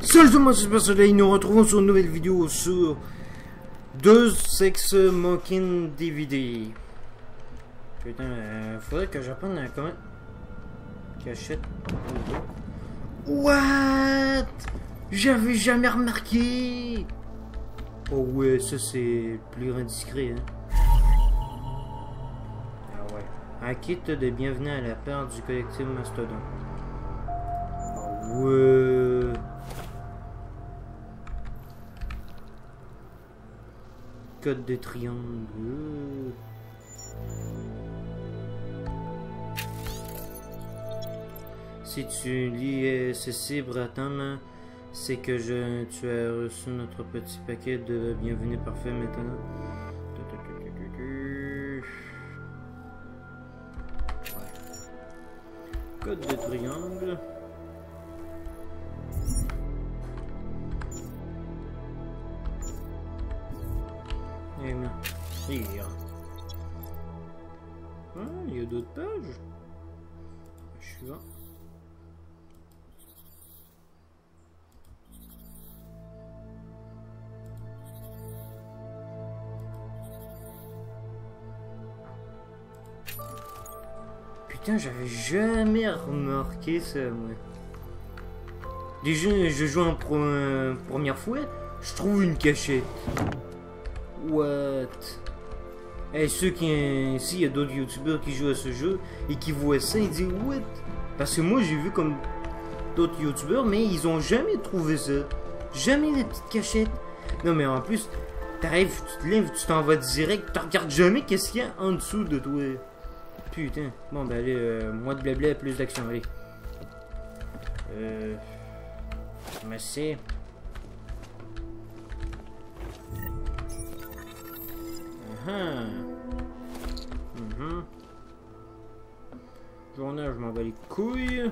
Salut tout le monde, c'est Soleil, nous retrouvons sur une nouvelle vidéo sur Deus Ex Machina DVD. Putain, faudrait que j'apprenne à comment... Cachette. What? J'avais jamais remarqué. Oh ouais, ça c'est plus indiscret, hein. Ah ouais. Un kit de bienvenue à la part du collectif Mastodon. Ah ouais. Code de triangle. Si tu lis ce cible à ta main, c'est que tu as reçu notre petit paquet de bienvenue parfait maintenant. Ouais. Code de triangle. Et non. Il y a d'autres pages. Je suis là. Putain, j'avais jamais remarqué ça, moi. Déjà, je joue en première fois, je trouve une cachette. What? Et ceux qui... S'il y a d'autres youtubeurs qui jouent à ce jeu et qui voient ça, ils disent what? Parce que moi j'ai vu comme d'autres youtubeurs, mais ils ont jamais trouvé ça. Jamais les petites cachettes. Non mais en plus, t'arrives, tu te lèves, tu t'en vas direct, tu regardes jamais qu'est-ce qu'il y a en dessous de toi. Putain. Bon ben allez, moins de blabla, plus d'action, allez. Merci. Journal, je m'en bats les couilles.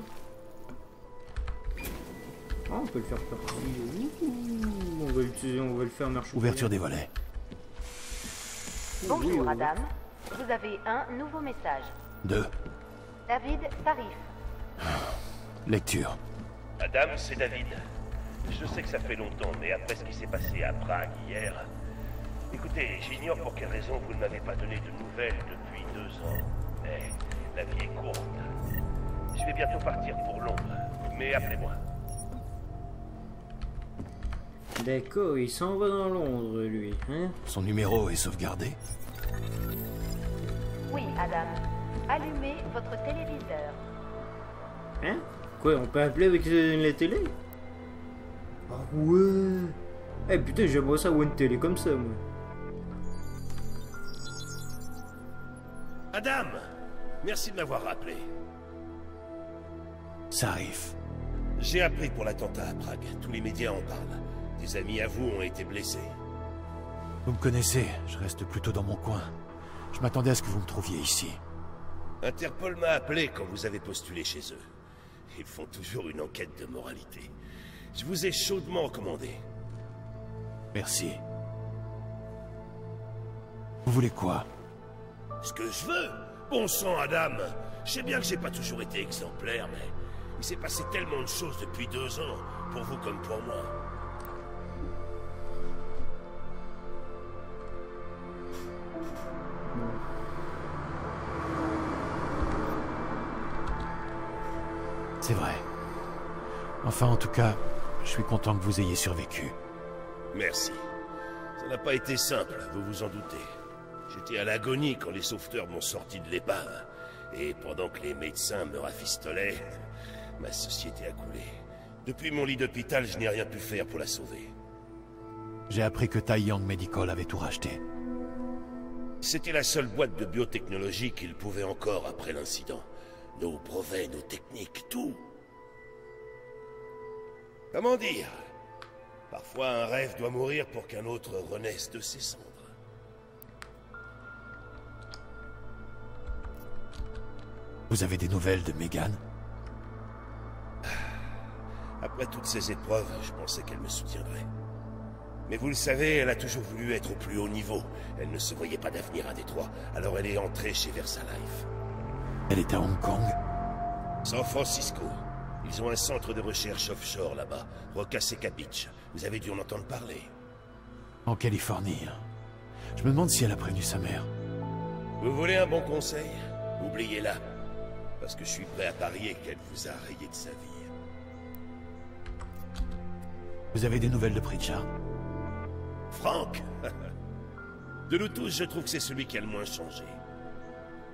Ah, on peut le faire partir. On va l'utiliser, on va le faire marcher. Ouverture des volets. Bonjour, madame. Vous avez un nouveau message. Deux. David Tarif. Lecture. Madame, c'est David. Je sais que ça fait longtemps, mais après ce qui s'est passé à Prague hier... Écoutez, j'ignore pour quelle raison vous ne m'avez pas donné de nouvelles depuis 2 ans. Mais la vie est courte. Je vais bientôt partir pour Londres, mais appelez-moi. D'accord, il s'en va dans Londres, lui, hein? Son numéro est sauvegardé. Oui, Adam. Allumez votre téléviseur. Hein? Quoi, on peut appeler avec la télé? Ah ouais! Eh putain, j'aimerais ça avoir une télé comme ça, moi. Adam! Merci de m'avoir rappelé. Ça arrive. J'ai appris pour l'attentat à Prague. Tous les médias en parlent. Des amis à vous ont été blessés. Vous me connaissez, je reste plutôt dans mon coin. Je m'attendais à ce que vous me trouviez ici. Interpol m'a appelé quand vous avez postulé chez eux. Ils font toujours une enquête de moralité. Je vous ai chaudement recommandé. Merci. Vous voulez quoi? Ce que je veux? Bon sang, Adam. Je sais bien que j'ai pas toujours été exemplaire, mais... il s'est passé tellement de choses depuis 2 ans, pour vous comme pour moi. C'est vrai. Enfin, en tout cas, je suis content que vous ayez survécu. Merci. Ça n'a pas été simple, vous vous en doutez. J'étais à l'agonie quand les sauveteurs m'ont sorti de l'épave. Et pendant que les médecins me rafistolaient, ma société a coulé. Depuis mon lit d'hôpital, je n'ai rien pu faire pour la sauver. J'ai appris que Taiyang Medical avait tout racheté. C'était la seule boîte de biotechnologie qu'ils pouvaient encore après l'incident. Nos brevets, nos techniques, tout. Comment dire? Parfois un rêve doit mourir pour qu'un autre renaisse de ses cendres. Vous avez des nouvelles de Megan? Après toutes ces épreuves, je pensais qu'elle me soutiendrait. Mais vous le savez, elle a toujours voulu être au plus haut niveau. Elle ne se voyait pas d'avenir à Détroit, alors elle est entrée chez Versalife. Elle est à Hong Kong? San Francisco. Ils ont un centre de recherche offshore là-bas, Roccasecca Beach. Vous avez dû en entendre parler. En Californie. Je me demande si elle a prévenu sa mère. Vous voulez un bon conseil? Oubliez-la. Parce que je suis prêt à parier qu'elle vous a rayé de sa vie. Vous avez des nouvelles de Pritchard? Frank. De nous tous, je trouve que c'est celui qui a le moins changé.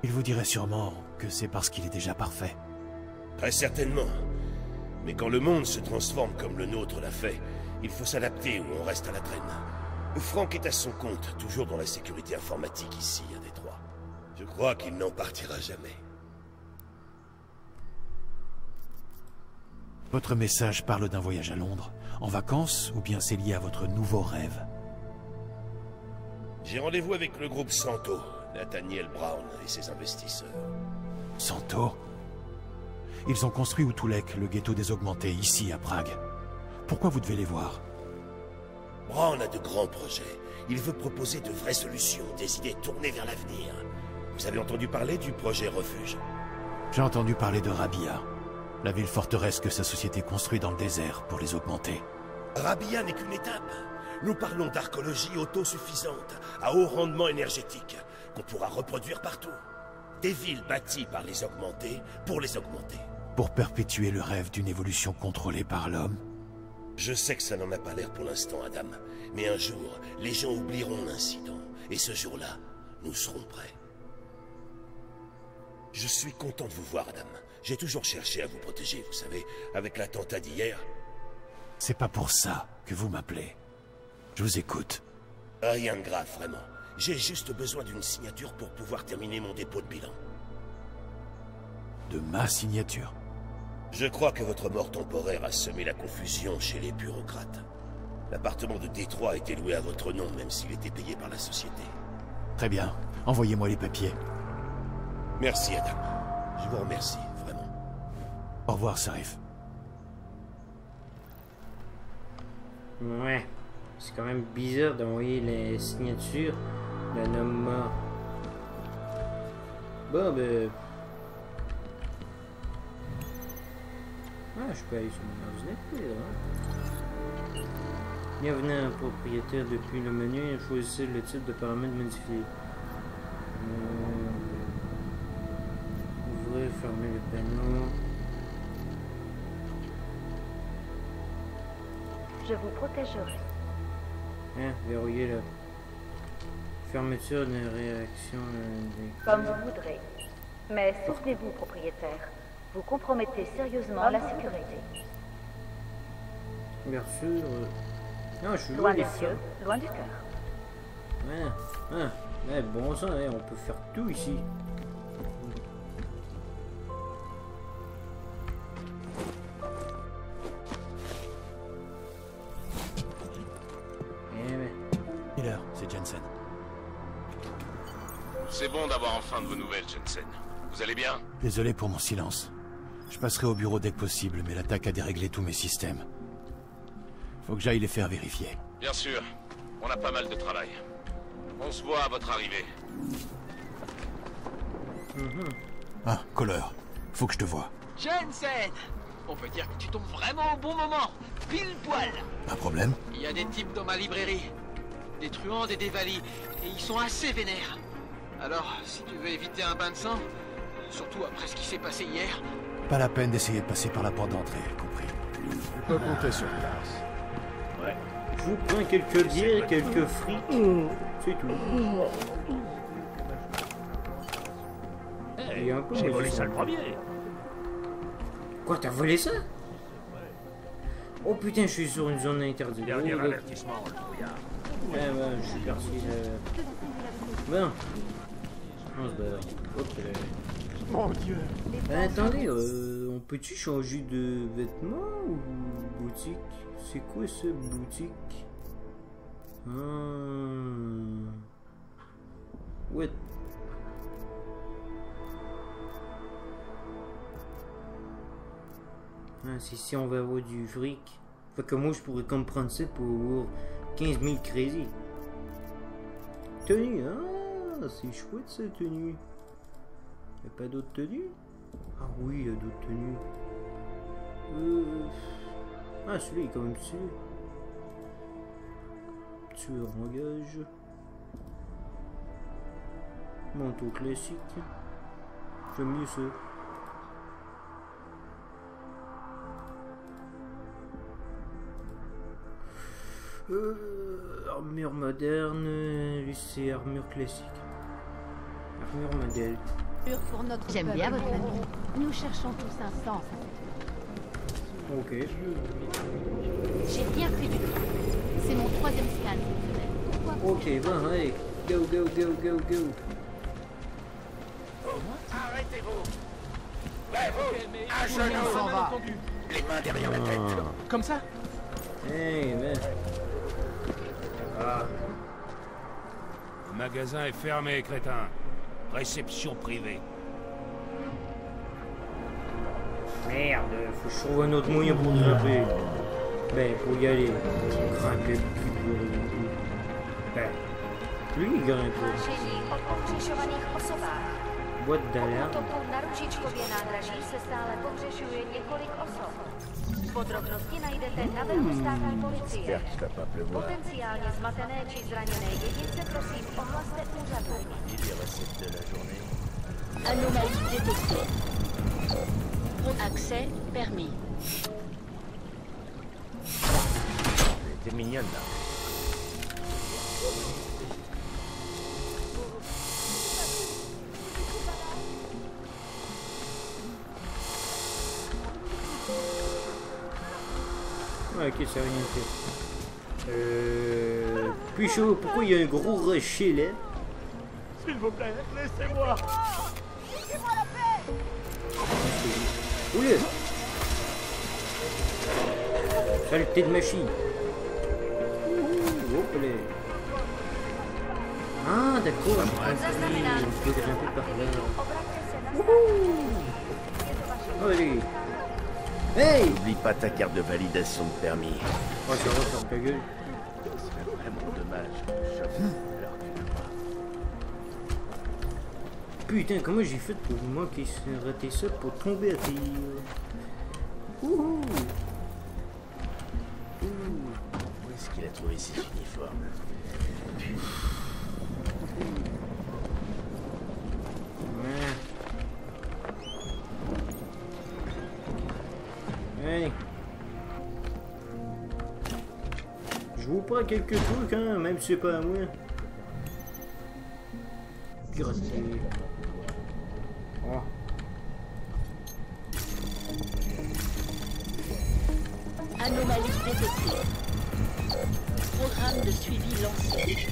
Il vous dirait sûrement que c'est parce qu'il est déjà parfait. Très certainement. Mais quand le monde se transforme comme le nôtre l'a fait, il faut s'adapter ou on reste à la traîne. Frank est à son compte, toujours dans la sécurité informatique ici, à Détroit. Je crois qu'il n'en partira jamais. Votre message parle d'un voyage à Londres, en vacances, ou bien c'est lié à votre nouveau rêve? J'ai rendez-vous avec le groupe Santo, Nathaniel Brown et ses investisseurs. Santo? Ils ont construit Outulek, le ghetto des augmentés, ici à Prague. Pourquoi vous devez les voir? Brown a de grands projets. Il veut proposer de vraies solutions, des idées tournées vers l'avenir. Vous avez entendu parler du projet Refuge? J'ai entendu parler de Rabia, la ville forteresse que sa société construit dans le désert pour les augmenter. Rabia n'est qu'une étape. Nous parlons d'archéologie autosuffisante, à haut rendement énergétique, qu'on pourra reproduire partout. Des villes bâties par les augmentés pour les augmenter. Pour perpétuer le rêve d'une évolution contrôlée par l'homme? Je sais que ça n'en a pas l'air pour l'instant, Adam. Mais un jour, les gens oublieront l'incident. Et ce jour-là, nous serons prêts. Je suis content de vous voir, Adam. J'ai toujours cherché à vous protéger, vous savez, avec l'attentat d'hier. C'est pas pour ça que vous m'appelez. Je vous écoute. Rien de grave, vraiment. J'ai juste besoin d'une signature pour pouvoir terminer mon dépôt de bilan. De ma signature? Je crois que votre mort temporaire a semé la confusion chez les bureaucrates. L'appartement de Détroit a été loué à votre nom, même s'il était payé par la société. Très bien. Envoyez-moi les papiers. Merci, Adam. Je vous remercie, vraiment. Au revoir, Sarif. Ouais. C'est quand même bizarre d'envoyer les signatures d'un homme mort. Bon, ben... Ah, je peux aller sur mon ordinateur, hein. Bienvenue à un propriétaire depuis le menu, choisissez le type de paramètres modifié. Ouvrez, fermez le panneau. Je vous protégerai. Hein, verrouillez la fermeture de réaction. Comme vous voudrez. Mais souvenez-vous, propriétaire, vous compromettez sérieusement la sécurité. Bien sûr. Non, je suis Loin des des yeux, loin du cœur. Ouais, bon sang, on peut faire tout ici. Miller, c'est Jensen. C'est bon d'avoir enfin de vos nouvelles, Jensen. Vous allez bien? Désolé pour mon silence. Je passerai au bureau dès que possible, mais l'attaque a déréglé tous mes systèmes. Faut que j'aille les faire vérifier. Bien sûr. On a pas mal de travail. On se voit à votre arrivée. Ah, Kohler. Faut que je te voie. Jensen! On peut dire que tu tombes vraiment au bon moment. Pile poil. Un problème? Il y a des types dans ma librairie. Des truands et des valis. Et ils sont assez vénères. Alors, si tu veux éviter un bain de sang, surtout après ce qui s'est passé hier... Pas la peine d'essayer de passer par la porte d'entrée, compris. Je peux compter sur place. Ouais. Je vous prends quelques bières et quelques frites. C'est tout. Il y a un peu J'ai de volé sang. ça le premier. Quoi, t'as volé ça? Oh putain, je suis sur une zone interdite. Dernier Oh, avertissement, le brouillard. ouais, je suis parti. Bon. On se barre. Ok. Mon Dieu. Attendez, on peut-tu changer de vêtements ou boutique? C'est quoi ce boutique? Ouais. C'est si on va avoir du fric. Fait que moi je pourrais comprendre ça pour avoir 15 000 crédits. Tenue, c'est chouette cette tenue. Y'a pas d'autres tenues? Ah oui, il y a d'autres tenues. Ah, celui-là est quand même stylé. Tueur en gage. Manteau classique. J'aime mieux ça. Armure moderne, lui c'est armure classique. Armure modèle. J'aime bien votre famille. Nous cherchons tous un sens. Ok. J'ai bien fait du travail. C'est mon 3e scan. Pourquoi Ok, ben allez. Go, go, go, go, go. Arrêtez-vous! Ouais, vous! Un genou! s'en va. Les mains derrière la tête! Comme ça? Hey, man. Ah. Le magasin est fermé, crétin. Réception privée. Merde, faut que je trouve un autre moyen pour grimper. Ben, pour y aller. Grimper le cul pour le coup. Ben, lui il grimpe. Hlášení o pohřešovaných osobách. Boîte d'alarme. Toku na Růžičkově nádraží se stále pohřešuje několik osob. Podrobnosti najdete na webu státní policie. Potenciálně zmatené či zraněné jedince prosím ohlaste úřadům. Anomalie détectée. Accès permis. T'es mignonne là. Ouais, ok, ça a rien fait. Puis chaud, pourquoi il y a un gros rocher là? S'il vous plaît, laissez-moi. Oula! Saleté de machine! Ouh, hop là! Ah, d'accord! On peut grimper par là. Allez! Hey! N'oublie pas ta carte de validation de permis. Oh, ça va, ferme ta gueule. Ce serait vraiment dommage. Putain, comment j'ai fait pour manquer rater ça pour tomber à terre? Ouhou! Où est-ce qu'il a trouvé ces uniformes? Hey! Je vous pas quelques trucs, hein, même si c'est pas à moi. Pirater. Oh. Anomalie détectée. Programme de suivi lancé.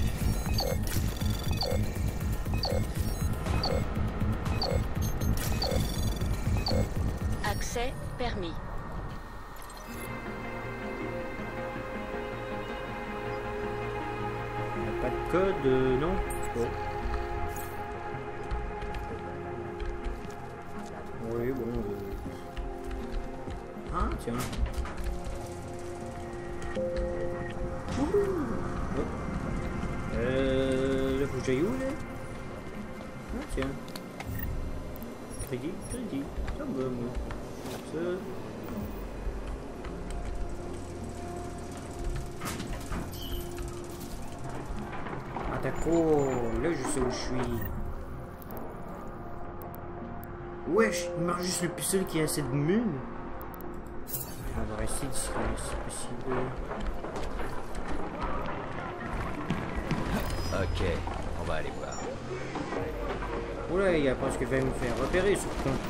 Accès permis. Pas de code, non? Oh. Oui, bon. Ah, tiens. Wouhou. Oh. Là, faut que j'aille où, là? Ah, tiens. Crédit. Ça me va, moi. Ça. Ah, d'accord. Là, je sais où je suis. Wesh, il marche juste le pistolet qui a cette mule. On va essayer de si possible. Ok, on va aller voir. Oula, il y a presque va nous faire repérer sur le compte.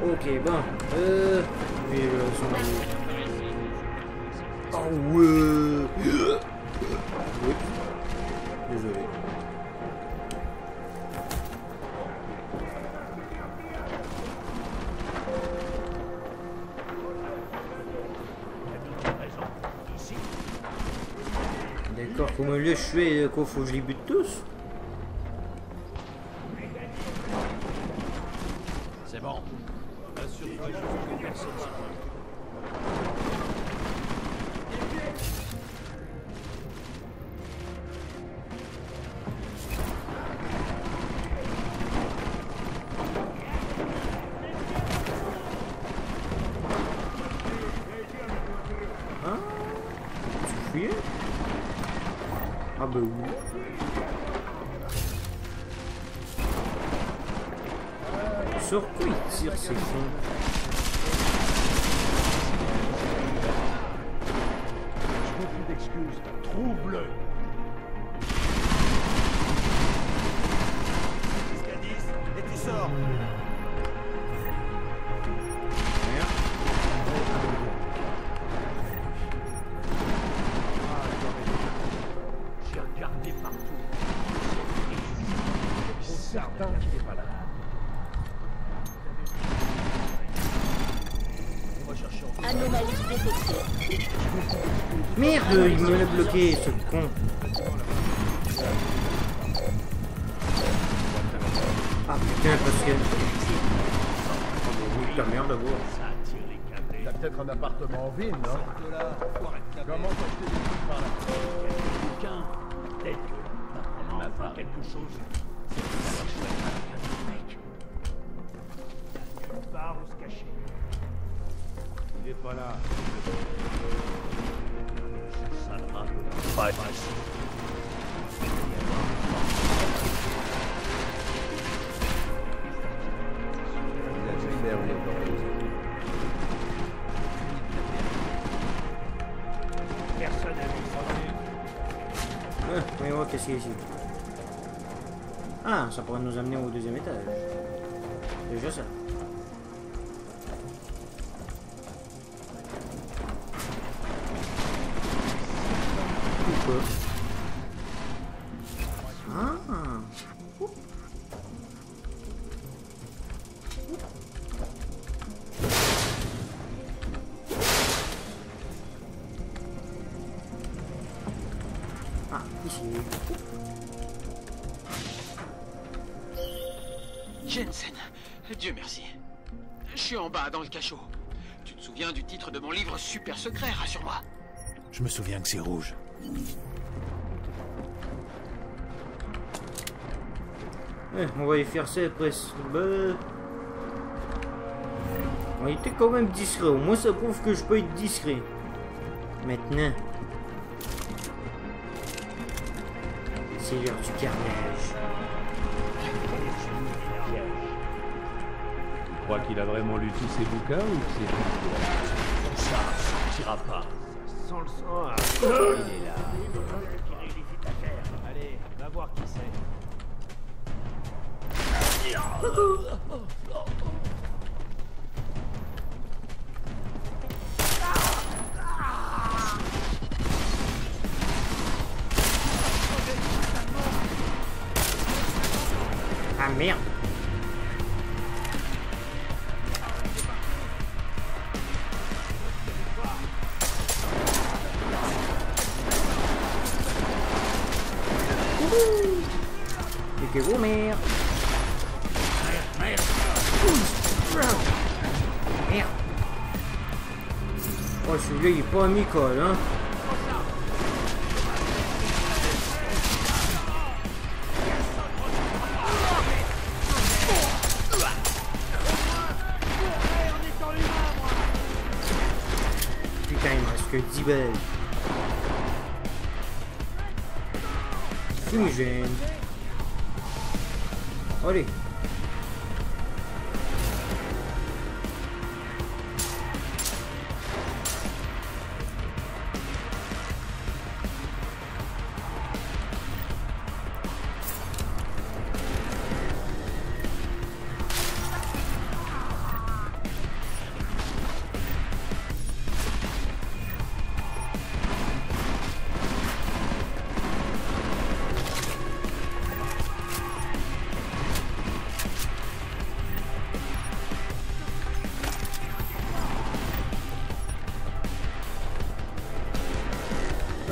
Ok, bon. Je vais s'en aller. Oh ouais. Oui. Désolé. D'accord, comment là je fais, quoi, faut que je les bute tous? C'est bon. Assure-toi que personne s'y prend. appuyer? Ah bah oui. Sur quoi il tire ces cons? Je veux plus d'excuses. Trouve-le. Jusqu'à 10, et tu sors. J'ai regardé partout. Je suis certain qu'il n'est pas là. Anomalie détectée. Merde, il me l'a bloqué, ce con. Ah putain, parce que... Oh bah oui, ta merde d'abord. T'as peut-être un appartement en ville, non? Comment t'acheter des trucs par là? Quelqu'un? Peut-être que on a fait quelque chose. Nulle part où se cacher. Il est pas là. Ça ne va pas être ici. Il a fait une merveille dans Personne n'a vu ça. Voyons voir qu'est-ce qu'il y a ici. Ah, ça pourrait nous amener au deuxième étage. Déjà ça. Pourquoi? Ah. Ah, ici. Jensen, Dieu merci. Je suis en bas, dans le cachot. Tu te souviens du titre de mon livre super secret, rassure-moi. Je me souviens que c'est rouge. On va y faire ça après. Bah... On était quand même discret. Au moins ça prouve que je peux être discret. Maintenant. C'est l'heure du carnage. Tu crois qu'il a vraiment lu tous ses bouquins ou que c'est juste... Ça sortira pas. Sans le sang, hein. Il est là. Allez, va voir qui c'est. Ah merde. Et que vous merde. Merde. Oh celui-là il est pas amical hein. Putain il me reste que 10 balles. Fumigène. Allez.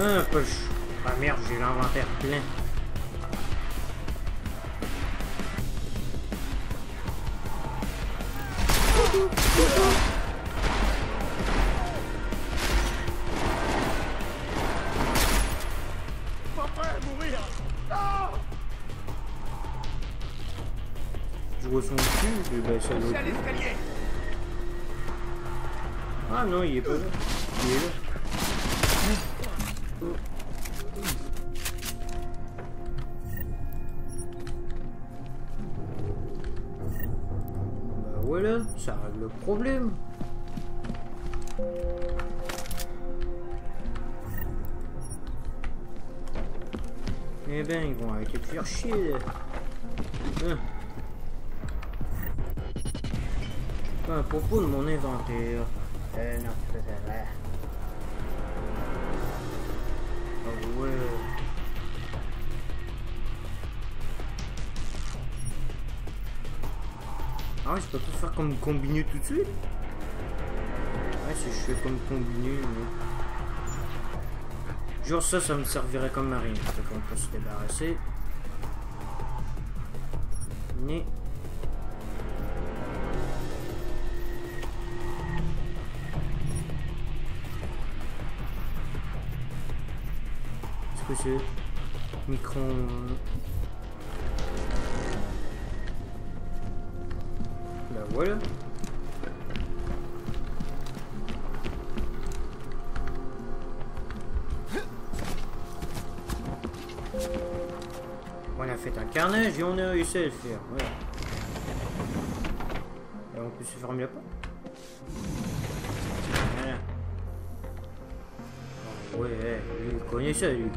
Un peu. Ah merde, j'ai l'inventaire plein. Je vois son cul, et ben ça doit être lui. Ah non, il est pas là. Il est là. Bah voilà, ça règle le problème. Eh ben, ils vont arrêter de faire chier. À propos de mon inventaire. Non, c'est vrai. Oh ouais. Ah ouais, je peux pas faire comme combiner tout de suite. Ouais, si je fais comme combiner, mais... Genre ça me servirait comme marine. Fait qu'on peut se débarrasser. Mais... Est-ce que c'est... Micron... Bah voilà. On a fait un carnage et on a réussi à le faire. Voilà. Et on peut se fermer la porte. Voilà. Oh, ouais, lui, il connaît ça, lui.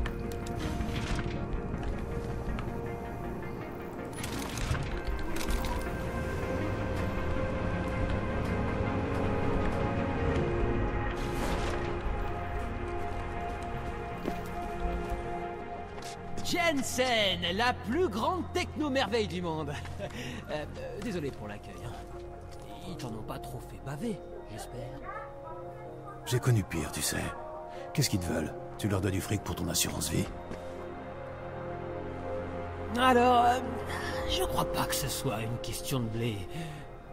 Jensen, la plus grande techno-merveille du monde. Désolé pour l'accueil. Ils t'en ont pas trop fait baver, j'espère. J'ai connu pire, tu sais. Qu'est-ce qu'ils te veulent? Tu leur dois du fric pour ton assurance vie? Alors, je crois pas que ce soit une question de blé.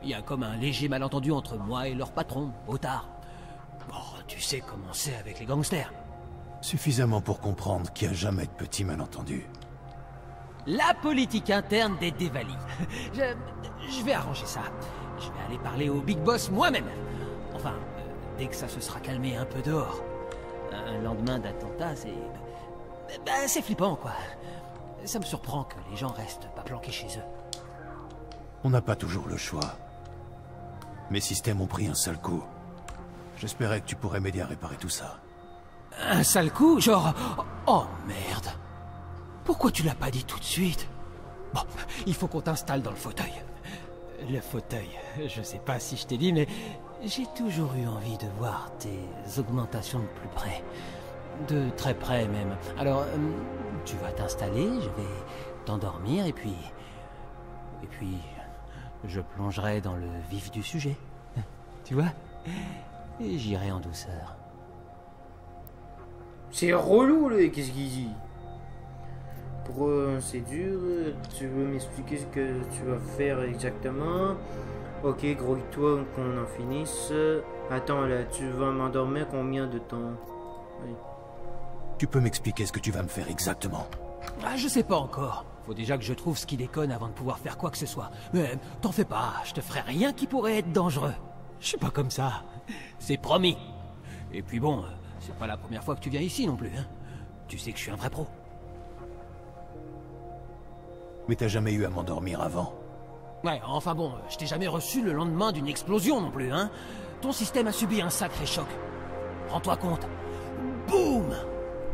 Il y a comme un léger malentendu entre moi et leur patron, Otard. Bon, tu sais comment c'est avec les gangsters. Suffisamment pour comprendre qu'il n'y a jamais de petits malentendus. La politique interne des Dévalis. Je vais arranger ça. Je vais aller parler au Big Boss moi-même. Enfin, dès que ça se sera calmé un peu dehors. Un lendemain d'attentat, c'est... Ben, c'est flippant, quoi. Ça me surprend que les gens restent pas planqués chez eux. On n'a pas toujours le choix. Mes systèmes ont pris un sale coup. J'espérais que tu pourrais m'aider à réparer tout ça. Un sale coup, genre... Oh, merde. Pourquoi tu l'as pas dit tout de suite? Bon, il faut qu'on t'installe dans le fauteuil. Le fauteuil, je sais pas si je t'ai dit, mais... J'ai toujours eu envie de voir tes augmentations de plus près. De très près, même. Alors, tu vas t'installer, je vais t'endormir, et puis... je plongerai dans le vif du sujet. Tu vois? Et j'irai en douceur. C'est relou, là, qu'est-ce qu'il dit? C'est dur, tu veux m'expliquer ce que tu vas faire exactement? Ok, grouille-toi qu'on en finisse. Attends, là, tu vas m'endormir combien de temps? Oui. Tu peux m'expliquer ce que tu vas me faire exactement? Ah, je sais pas encore. Faut déjà que je trouve ce qui déconne avant de pouvoir faire quoi que ce soit. Mais t'en fais pas, je te ferai rien qui pourrait être dangereux. Je suis pas comme ça. C'est promis. Et puis bon... C'est pas la première fois que tu viens ici non plus, hein. Tu sais que je suis un vrai pro. Mais t'as jamais eu à m'endormir avant? Ouais, enfin bon, je t'ai jamais reçu le lendemain d'une explosion non plus, hein. Ton système a subi un sacré choc. Rends-toi compte. Boum!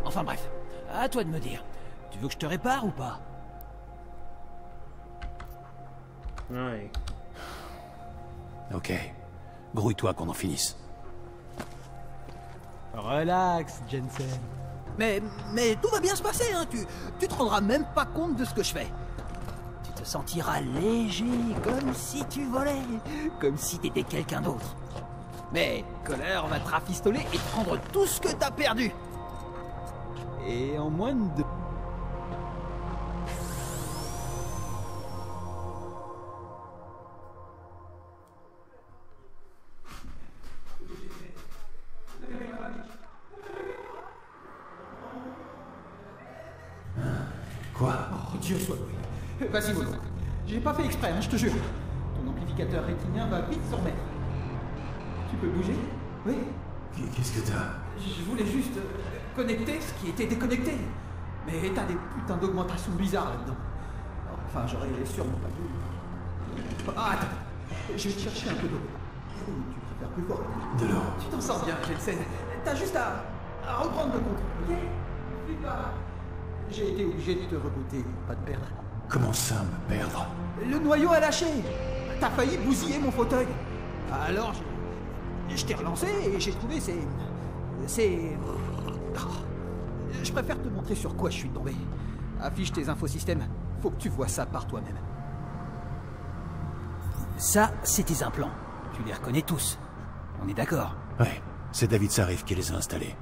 Enfin bref, à toi de me dire. Tu veux que je te répare ou pas? Ouais. Ok. Grouille-toi qu'on en finisse. Relax, Jensen. Mais tout va bien se passer, hein. Tu te rendras même pas compte de ce que je fais. Tu te sentiras léger, comme si tu volais. Comme si t'étais quelqu'un d'autre. Mais Kohler va te rafistoler et te prendre tout ce que t'as perdu. Et en moins de... Quoi? Oh, Dieu soit loué. Vas-y, Mono. J'ai pas fait exprès, hein, je te jure. Ton amplificateur rétinien va vite se remettre. Tu peux bouger? Oui. Qu'est-ce que t'as? Je voulais juste connecter ce qui était déconnecté. Mais t'as des putains d'augmentations bizarres là-dedans. Enfin, j'aurais sûrement pas dû. Ah, attends, je vais te chercher un peu d'eau. Tu préfères plus fort. De l'eau. Tu t'en sors bien, Jensen. T'as juste à reprendre le contrôle, ok? Flippe pas. J'ai été obligé de te rebooter, pas de perdre. Comment ça, me perdre? Le noyau a lâché. T'as failli bousiller mon fauteuil. Alors, je t'ai relancé et j'ai trouvé Je préfère te montrer sur quoi je suis tombé. Affiche tes infosystèmes. Faut que tu vois ça par toi-même. Ça, c'est tes implants. Tu les reconnais tous. On est d'accord? Ouais, c'est David Sarif qui les a installés.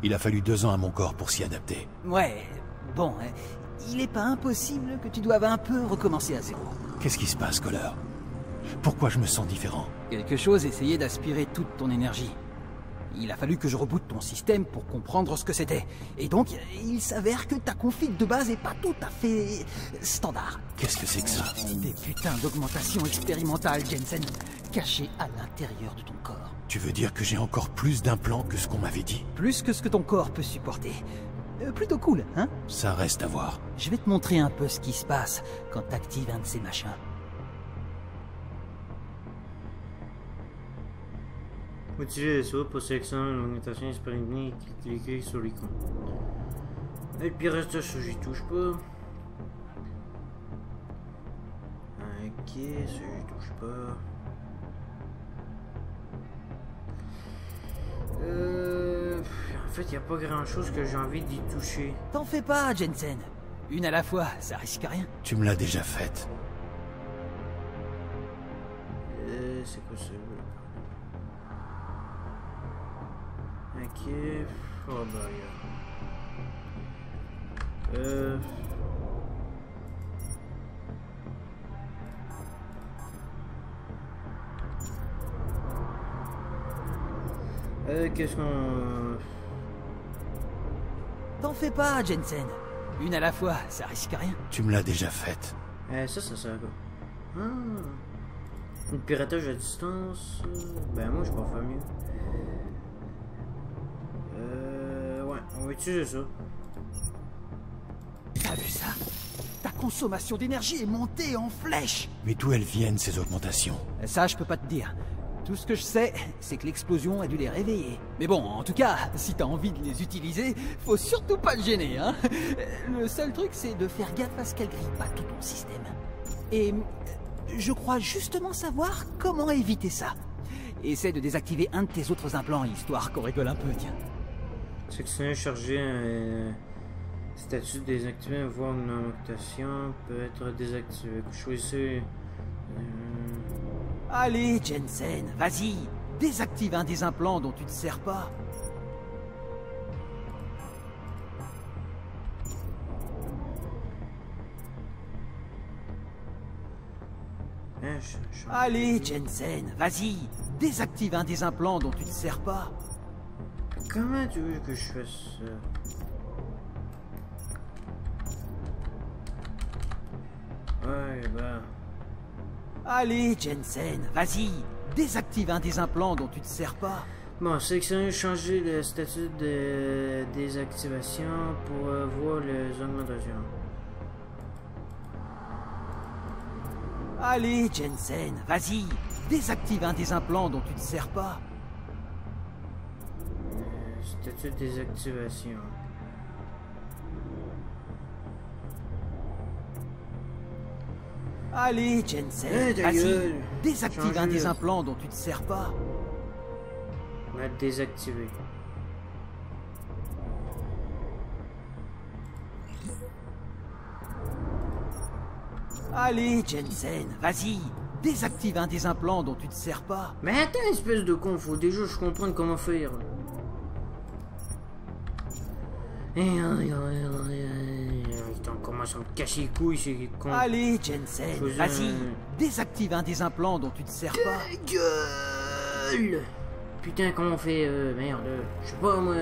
Il a fallu 2 ans à mon corps pour s'y adapter. Ouais, bon, il est pas impossible que tu doives un peu recommencer à zéro. Qu'est-ce qui se passe, Koller? Pourquoi je me sens différent? Quelque chose essayait d'aspirer toute ton énergie. Il a fallu que je reboote ton système pour comprendre ce que c'était. Et donc, il s'avère que ta config de base est pas tout à fait standard. Qu'est-ce que c'est que ça? Des putains d'augmentations expérimentales, Jensen, cachées à l'intérieur de ton corps. Tu veux dire que j'ai encore plus d'implants que ce qu'on m'avait dit? Plus que ce que ton corps peut supporter. Plutôt cool, hein? Ça reste à voir. Je vais te montrer un peu ce qui se passe quand t'actives un de ces machins. Utiliser les sauts pour sélectionner l'augmentation disponible et cliquer sur l'icône. Et puis reste ça, j'y touche pas. Ok, ça j'y touche pas. En fait, il n'y a pas grand chose que j'ai envie d'y toucher. T'en fais pas, Jensen. Une à la fois, ça risque rien. Tu me l'as déjà faite. C'est quoi ça? Ok. Oh bah qu'est-ce qu'on... T'en fais pas, Jensen. Une à la fois, ça risque rien. Tu me l'as déjà faite. ça sert à quoi? Un piratage à distance... Ben moi je peux faire mieux. Ouais, on va utiliser ça. T'as vu ça? Ta consommation d'énergie est montée en flèche. Mais d'où elles viennent, ces augmentations? Ça, je peux pas te dire. Tout ce que je sais, c'est que l'explosion a dû les réveiller. Mais bon, en tout cas, si t'as envie de les utiliser, faut surtout pas te gêner, hein. Le seul truc, c'est de faire gaffe à ce qu'elles grillent pas tout ton système. Et je crois justement savoir comment éviter ça. Essaie de désactiver un de tes autres implants, histoire qu'on rigole un peu, tiens. Sélectionner, charger un statut désactivé, voir une augmentation peut être désactivé. Choisissez... Allez, Jensen, vas-y. Désactive un des implants dont tu te sers pas. Allez, Jensen, vas-y. Désactive un des implants dont tu te sers pas. Comment tu veux que je fasse ça? Ouais, bah... Allez, Jensen, vas-y. Désactive un des implants dont tu te sers pas. Bon, sélectionner, changer le statut de désactivation pour voir les augmentations. Allez, Jensen, vas-y. Désactive un des implants dont tu te sers pas. Statut de désactivation. Allez, Jensen, vas-y. Désactive un des implants dont tu te sers pas. On va désactiver. Allez, Jensen, vas-y. Désactive un des implants dont tu te sers pas. Mais attends, espèce de con, faut déjà je comprenne comment faire. Putain, on commence à me casser les couilles, c'est con. Allez, Jensen, vas-y. Désactive un des implants dont tu te sers pas. Gueule! Putain, comment on fait, merde, je sais pas, moi.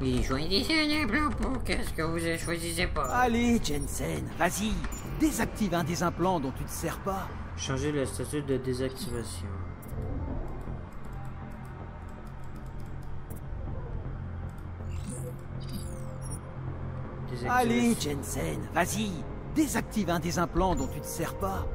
Et choisissez un implant pour qu'est-ce que vous choisissez pas. Allez, Jensen, vas-y. Désactive un des implants dont tu te sers pas. Changer le statut de désactivation. Allez, Jensen, vas-y. Désactive un des implants dont tu te sers pas.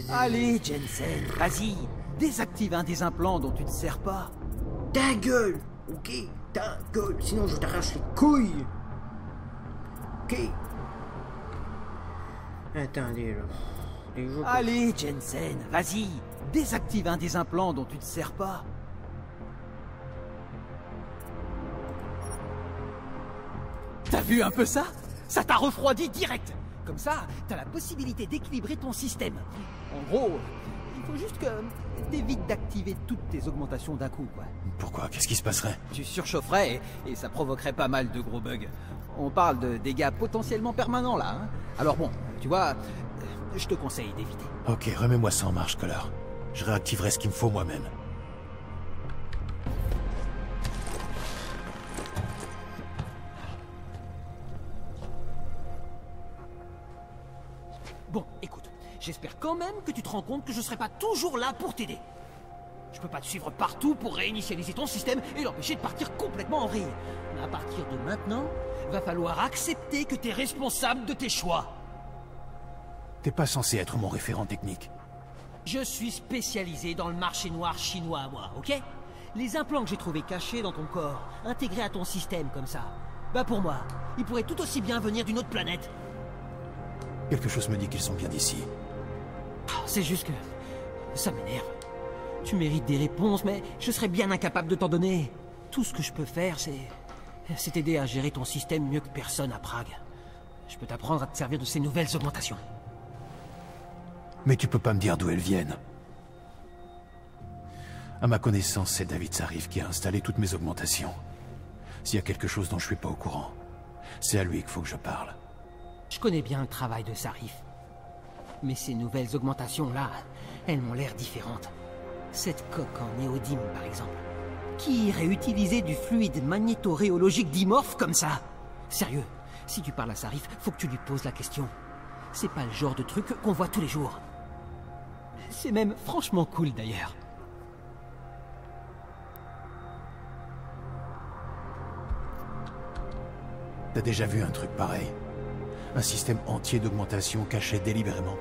Allez, Jensen, vas-y. Désactive un des implants dont tu te sers pas. Ta gueule. Ok, ta gueule. Sinon je t'arrache les couilles. Ok. Attendez là. Allez, Jensen, vas-y. Désactive un des implants dont tu te sers pas. T'as vu un peu ça? Ça t'a refroidi direct. Comme ça, t'as la possibilité d'équilibrer ton système. En gros, il faut juste que t'évites d'activer toutes tes augmentations d'un coup, quoi. Pourquoi? Qu'est-ce qui se passerait? Tu surchaufferais et ça provoquerait pas mal de gros bugs. On parle de dégâts potentiellement permanents, là. Hein. Alors bon, tu vois, je te conseille d'éviter. Ok, remets-moi ça en marche, Connor. Je réactiverai ce qu'il me faut moi-même. Bon, écoute, j'espère quand même que tu te rends compte que je serai pas toujours là pour t'aider. Je peux pas te suivre partout pour réinitialiser ton système et l'empêcher de partir complètement en vrille. Mais à partir de maintenant, va falloir accepter que t'es responsable de tes choix. T'es pas censé être mon référent technique. Je suis spécialisé dans le marché noir chinois, moi, ok? Les implants que j'ai trouvés cachés dans ton corps, intégrés à ton système comme ça, bah pour moi, ils pourraient tout aussi bien venir d'une autre planète. Quelque chose me dit qu'ils sont bien d'ici. C'est juste que... ça m'énerve. Tu mérites des réponses, mais je serais bien incapable de t'en donner. Tout ce que je peux faire, c'est t'aider à gérer ton système mieux que personne à Prague. Je peux t'apprendre à te servir de ces nouvelles augmentations. Mais tu peux pas me dire d'où elles viennent. À ma connaissance, c'est David Sarif qui a installé toutes mes augmentations. S'il y a quelque chose dont je suis pas au courant, c'est à lui qu'il faut que je parle. Je connais bien le travail de Sarif. Mais ces nouvelles augmentations-là, elles m'ont l'air différentes. Cette coque en néodyme, par exemple. Qui irait utiliser du fluide magnétoréologique dimorphe comme ça? Sérieux, si tu parles à Sarif, faut que tu lui poses la question. C'est pas le genre de truc qu'on voit tous les jours. C'est même franchement cool d'ailleurs. T'as déjà vu un truc pareil? Un système entier d'augmentation caché délibérément?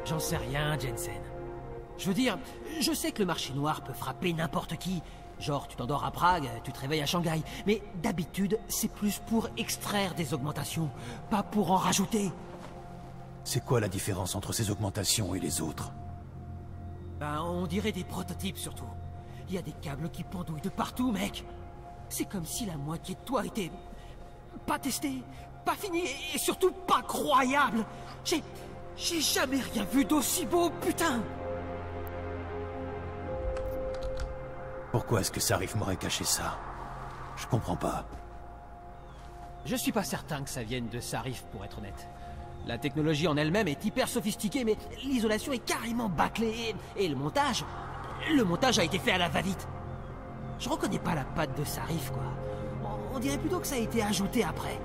J'en sais rien, Jensen. Je veux dire, je sais que le marché noir peut frapper n'importe qui. Genre, tu t'endors à Prague, tu te réveilles à Shanghai. Mais d'habitude, c'est plus pour extraire des augmentations, pas pour en rajouter. C'est quoi la différence entre ces augmentations et les autres? Ben, on dirait des prototypes surtout. Il y a des câbles qui pendouillent de partout, mec. C'est comme si la moitié de toi était... pas testé, pas fini et surtout pas croyable. J'ai jamais rien vu d'aussi beau, putain. Pourquoi est-ce que Sarif m'aurait caché ça? Je comprends pas. Je suis pas certain que ça vienne de Sarif, pour être honnête. La technologie en elle-même est hyper sophistiquée, mais l'isolation est carrément bâclée. Et le montage a été fait à la va-vite. Je reconnais pas la patte de Sarif, quoi. On dirait plutôt que ça a été ajouté après.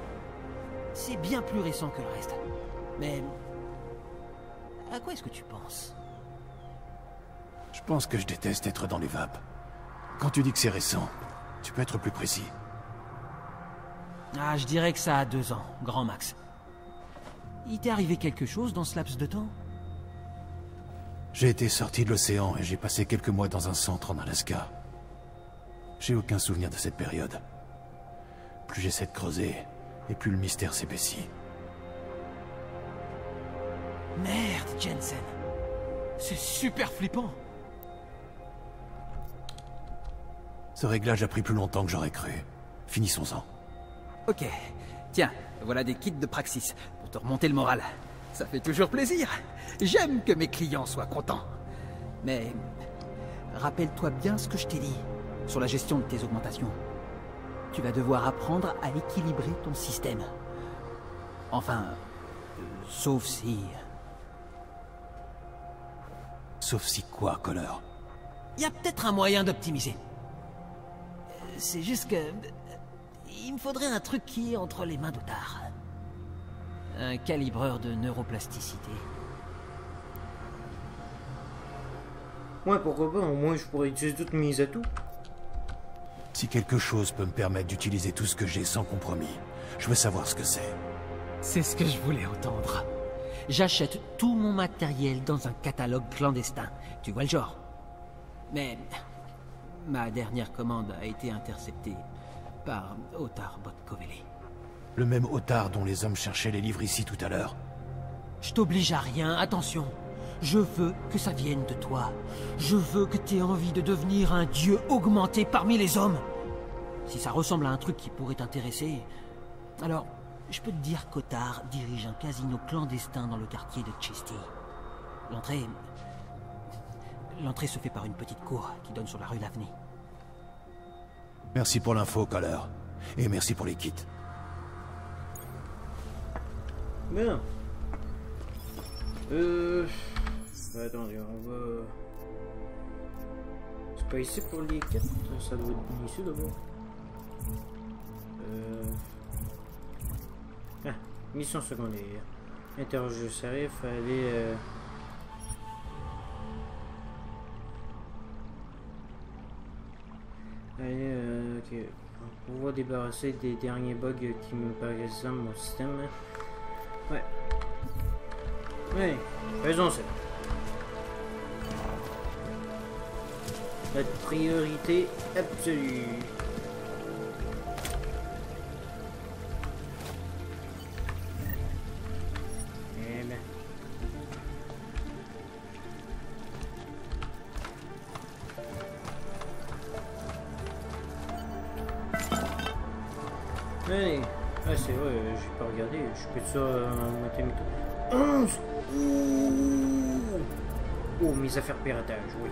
C'est bien plus récent que le reste. Mais... à quoi est-ce que tu penses? Je pense que je déteste être dans les vapes. Quand tu dis que c'est récent, tu peux être plus précis. Ah, je dirais que ça a 2 ans, grand max. Il t'est arrivé quelque chose dans ce laps de temps? J'ai été sorti de l'océan et j'ai passé quelques mois dans un centre en Alaska. J'ai aucun souvenir de cette période. Plus j'essaie de creuser, et plus le mystère s'épaissit. Merde, Jensen. C'est super flippant. Ce réglage a pris plus longtemps que j'aurais cru. Finissons-en. Ok. Tiens, voilà des kits de Praxis, pour te remonter le moral. Ça fait toujours plaisir. J'aime que mes clients soient contents. Mais... rappelle-toi bien ce que je t'ai dit sur la gestion de tes augmentations. Tu vas devoir apprendre à équilibrer ton système. Enfin... sauf si... Sauf si quoi, Connor? Il y a peut-être un moyen d'optimiser. C'est juste que... il me faudrait un truc qui est entre les mains d'Ottar. Un calibreur de neuroplasticité. Ouais, pourquoi pas, au moins je pourrais utiliser toutes mes atouts. Si quelque chose peut me permettre d'utiliser tout ce que j'ai sans compromis, je veux savoir ce que c'est. C'est ce que je voulais entendre. J'achète tout mon matériel dans un catalogue clandestin. Tu vois le genre. Mais ma dernière commande a été interceptée par Otar Botkoveli. Le même Otar dont les hommes cherchaient les livres ici tout à l'heure. Je t'oblige à rien, attention. Je veux que ça vienne de toi. Je veux que t'aies envie de devenir un dieu augmenté parmi les hommes. Si ça ressemble à un truc qui pourrait t'intéresser, alors je peux te dire qu'Otar dirige un casino clandestin dans le quartier de Chesty. L'entrée se fait par une petite cour qui donne sur la rue Lavny. Merci pour l'info, Caller. Et merci pour les kits. Bien. Attendez, on va... C'est pas ici pour les quêtes, ça doit être ici d'abord. Ah, mission secondaire. Interroger le shérif, aller... ok. On va débarrasser des derniers bugs qui me paraissent dans mon système. Ouais. Ouais, faisons ça. Notre priorité absolue. Eh ben. Allez. Ah c'est vrai, j'ai pas regardé, je peux ça en mathématiques. 11. Oh, mes affaires piratage, oui.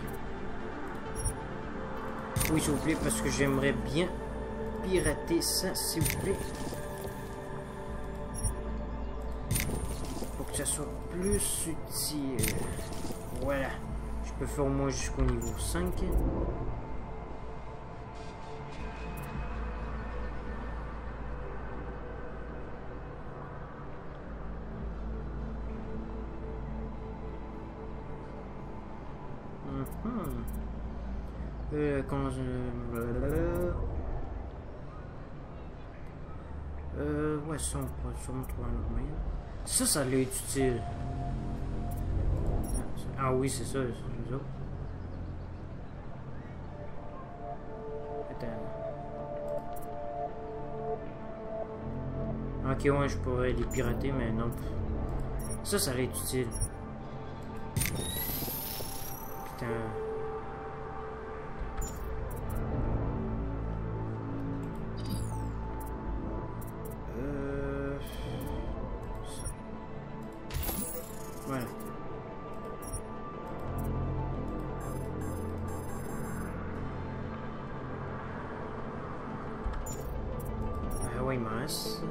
Oui, s'il vous plaît, parce que j'aimerais bien pirater ça, s'il vous plaît. Pour que ça soit plus utile. Voilà. Je peux faire au moins jusqu'au niveau 5. Quand je... ouais, ça on pourrait sûrement trouver un autre moyen. Ça l'est utile. Ah oui, c'est ça, c'est ça. Attends. Ok, ouais, je pourrais les pirater, mais non. Ça l'est utile. Putain. Voilà. Ah oui, mince.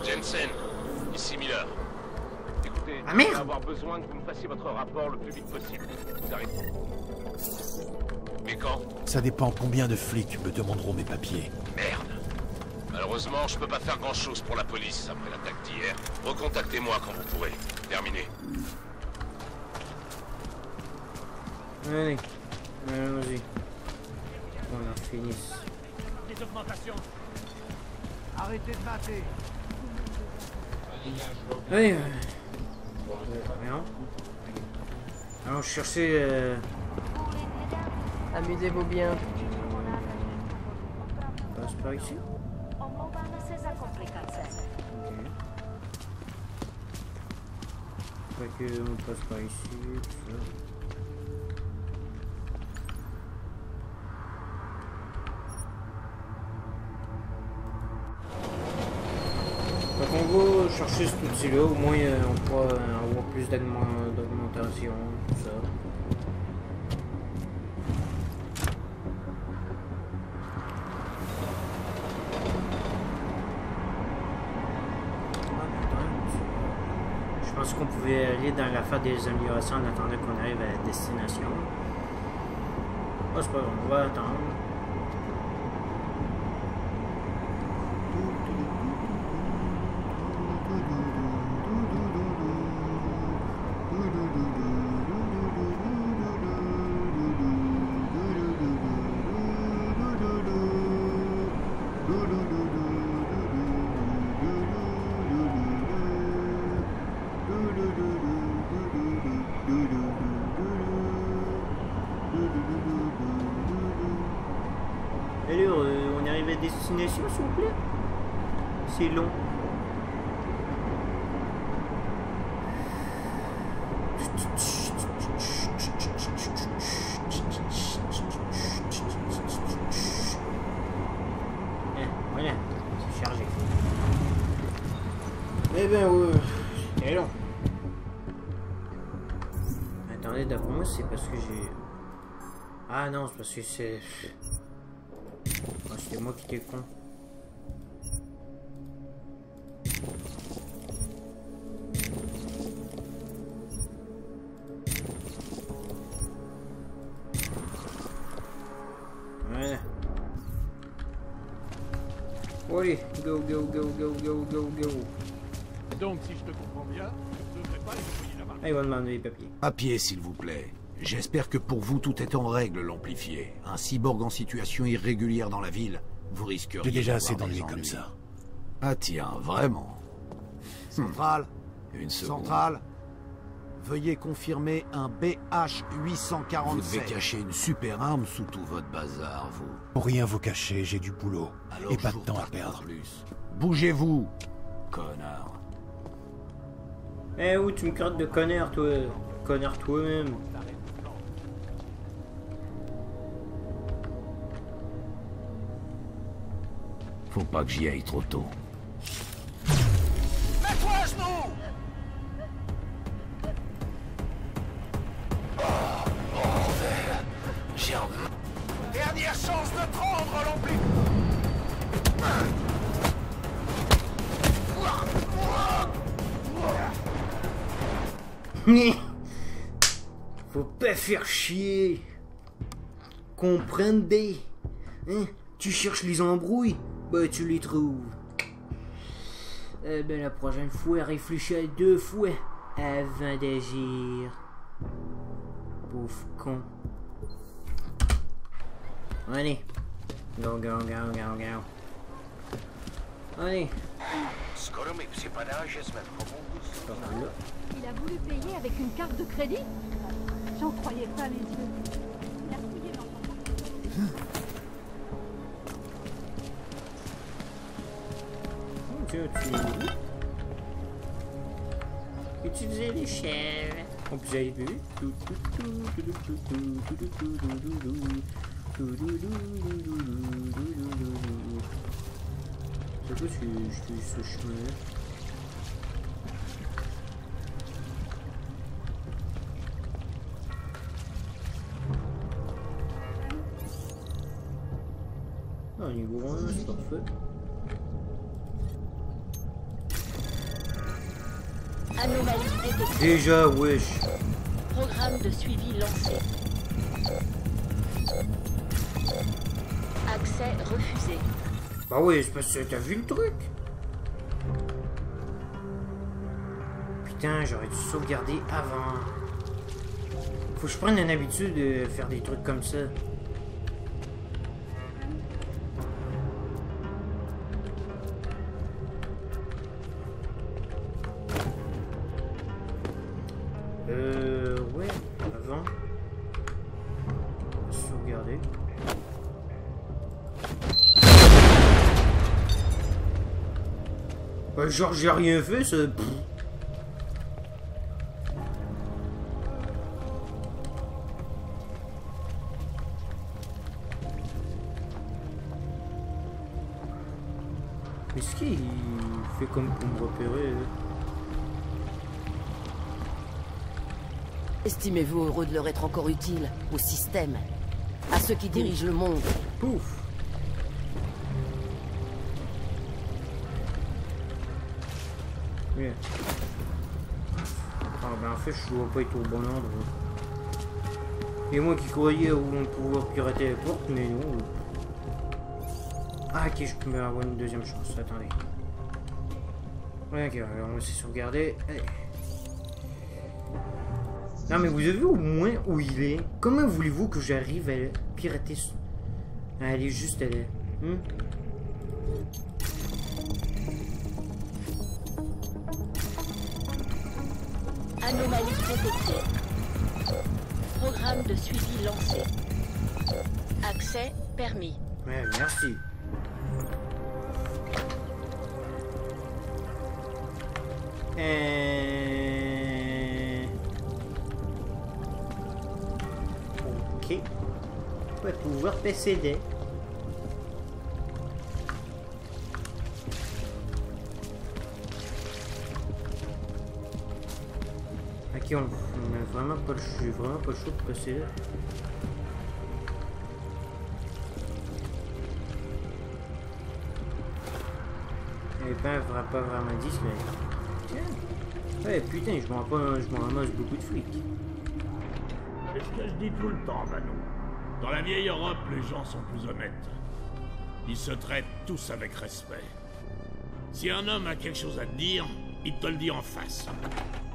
Jensen, ici Miller. Écoutez, ah, je vais avoir besoin que vous me fassiez votre rapport le plus vite possible. Vous arrêtez. Mais quand? Ça dépend combien de flics me demanderont mes papiers. Merde. Malheureusement, je peux pas faire grand-chose pour la police après l'attaque d'hier. Recontactez-moi quand vous pourrez. Terminé. Allez, allons-y. On a fini. Des augmentations. Arrêtez de mater. Allez, rien. Allons chercher... Amusez-vous bien. On passe par ici. Omlouváme se za komplikace. Ok. Fait que on passe par ici, tout ça. Donc on va chercher ce outil-là, au moins on pourra avoir plus d'augmentation, tout ça. Je pense qu'on pouvait aller dans la phase des améliorations en attendant qu'on arrive à la destination. Oh, c'est pas grave, on va attendre. Alors, on arrive à destination, s'il vous plaît? C'est long. Voilà, c'est chargé. Eh ben, c'est long. Attendez, d'après moi, c'est parce que j'ai... Ah non, c'est parce que c'est... Oh, c'était moi qui étais con. Voilà. Oui, go, go, go, go, go, go, go. Donc, si je te comprends bien, tu ne devrais pas les envoyer là-bas. Ah, il va demander les papiers. Papier, s'il vous plaît. J'espère que pour vous, tout est en règle, l'amplifié. Un cyborg en situation irrégulière dans la ville, vous risqueriez... J'ai déjà assez d'avoir des d'ennuis comme ennuis. ça. Ah tiens, vraiment. Centrale. Une seconde. Centrale. Veuillez confirmer un BH-847. Vous devez cacher une super arme sous tout votre bazar, vous. Pour rien vous cacher, j'ai du boulot. Alors, et pas je de vous temps à reparle perdre. Plus. Bougez-vous, connard. Eh où tu me crates de connard, toi? Connard toi-même. Faut pas que j'y aille trop tôt. Mets-toi à genoux! Bordel. J'ai un... Dernière chance de te rendre, l'ampli! Faut pas faire chier. Comprendez. Hein? Tu cherches les embrouilles? Bah tu les trouves. Eh ben la prochaine fois, réfléchis à 2 fois avant d'agir. Pauvre con. Allez. Go, go, go, go, go. Allez. Skoro mi připadá, že jsme v homobu. Il a voulu payer avec une carte de crédit? J'en croyais pas mes yeux. Il a fouillé dans son portefeuille. Utiliser l'échelle. Comme vous avez vu. C'est quoi ce chemin? Ah, niveau 1, c'est parfait. Anomalie détectée. Déjà, wesh. Programme de suivi lancé. Accès refusé. Bah oui, c'est parce que t'as vu le truc. Putain, j'aurais dû sauvegarder avant. Faut que je prenne une habitude de faire des trucs comme ça. Ouais, avant. Sauvegarder. Bah, genre, j'ai rien fait, ça. Pff. Mais ce qu'il fait comme pour me repérer. Estimez-vous heureux de leur être encore utile au système, à ceux qui dirigent le monde? Pouf. Yeah. ben en fait, je dois pas être au bon endroit. Et moi qui croyais pouvoir pirater les portes, mais non. Ah, ok, je peux avoir une deuxième chance. Attendez. Ouais, ok, alors on va essayer de sauvegarder. Allez. Non, mais vous avez vu au moins où il est? Comment voulez-vous que j'arrive à pirater ça? Elle est juste là. Anomalie détectée. Programme de suivi lancé. Accès permis. Ouais, merci. Ok. On va pouvoir PCD. Ok, on a vraiment pas le choix. J'ai vraiment pas le choix de passer là. Et ben, il fera pas vraiment 10 là. Tiens. Ouais, putain, je m'en ramasse beaucoup de fric. C'est ce que je dis tout le temps, Manon. Dans la vieille Europe, les gens sont plus honnêtes. Ils se traitent tous avec respect. Si un homme a quelque chose à te dire, il te le dit en face.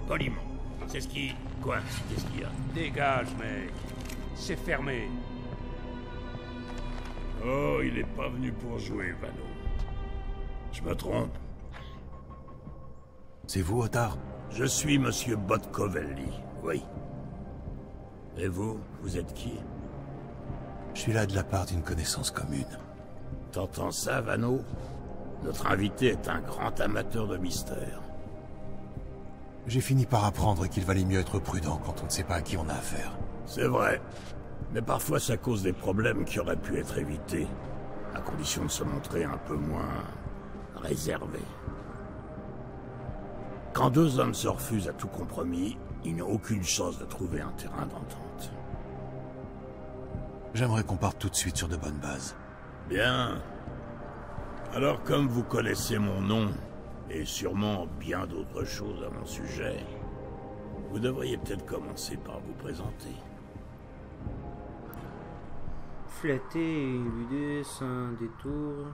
Poliment. C'est ce qui... Quoi? Qu'est-ce qu'il y a? Dégage, mec. C'est fermé. Oh, il est pas venu pour jouer, Vano. Je me trompe? C'est vous, Ottar? Je suis Monsieur Botkovelli, oui. Et vous, vous êtes qui? Je suis là de la part d'une connaissance commune. T'entends ça, Vano? Notre invité est un grand amateur de mystère. J'ai fini par apprendre qu'il valait mieux être prudent quand on ne sait pas à qui on a affaire. C'est vrai. Mais parfois ça cause des problèmes qui auraient pu être évités, à condition de se montrer un peu moins réservé. Quand deux hommes se refusent à tout compromis, ils n'ont aucune chance de trouver un terrain d'entente. J'aimerais qu'on parte tout de suite sur de bonnes bases. Bien. Alors comme vous connaissez mon nom, et sûrement bien d'autres choses à mon sujet, vous devriez peut-être commencer par vous présenter. Flatter et éluder sans détour.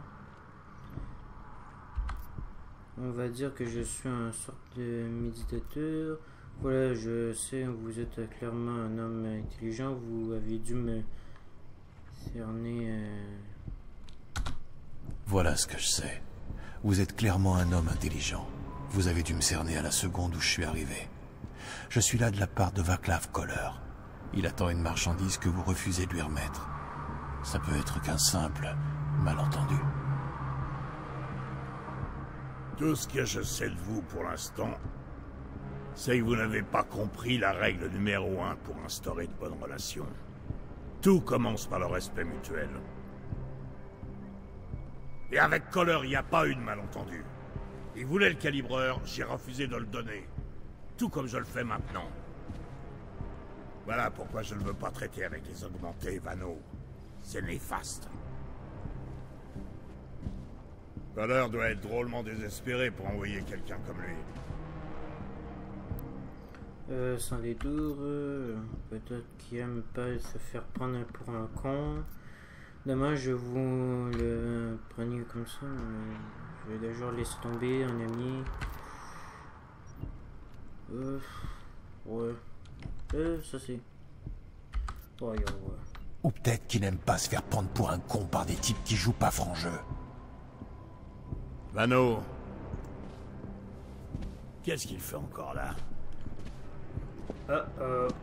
On va dire que je suis un sorte de méditateur. Voilà, je sais, vous êtes clairement un homme intelligent. Vous avez dû me cerner. Voilà ce que je sais. Vous êtes clairement un homme intelligent. Vous avez dû me cerner à la seconde où je suis arrivé. Je suis là de la part de Vaclav Koller. Il attend une marchandise que vous refusez de lui remettre. Ça peut être qu'un simple malentendu. Tout ce que je sais de vous pour l'instant, c'est que vous n'avez pas compris la règle numéro 1 pour instaurer de bonnes relations. Tout commence par le respect mutuel. Et avec Koller, il n'y a pas eu de malentendu. Il voulait le calibreur, j'ai refusé de le donner. Tout comme je le fais maintenant. Voilà pourquoi je ne veux pas traiter avec les augmentés, Vano. C'est néfaste. Koller doit être drôlement désespéré pour envoyer quelqu'un comme lui. Sans détour, peut-être qu'il aime pas se faire prendre pour un con. Dommage, je vous le preniez comme ça, mais je vais déjà laisser tomber un ami. Ouais. Ça c'est... Ouais. Ou peut-être qu'il n'aime pas se faire prendre pour un con par des types qui jouent pas franc jeu. Vano. Qu'est-ce qu'il fait encore là?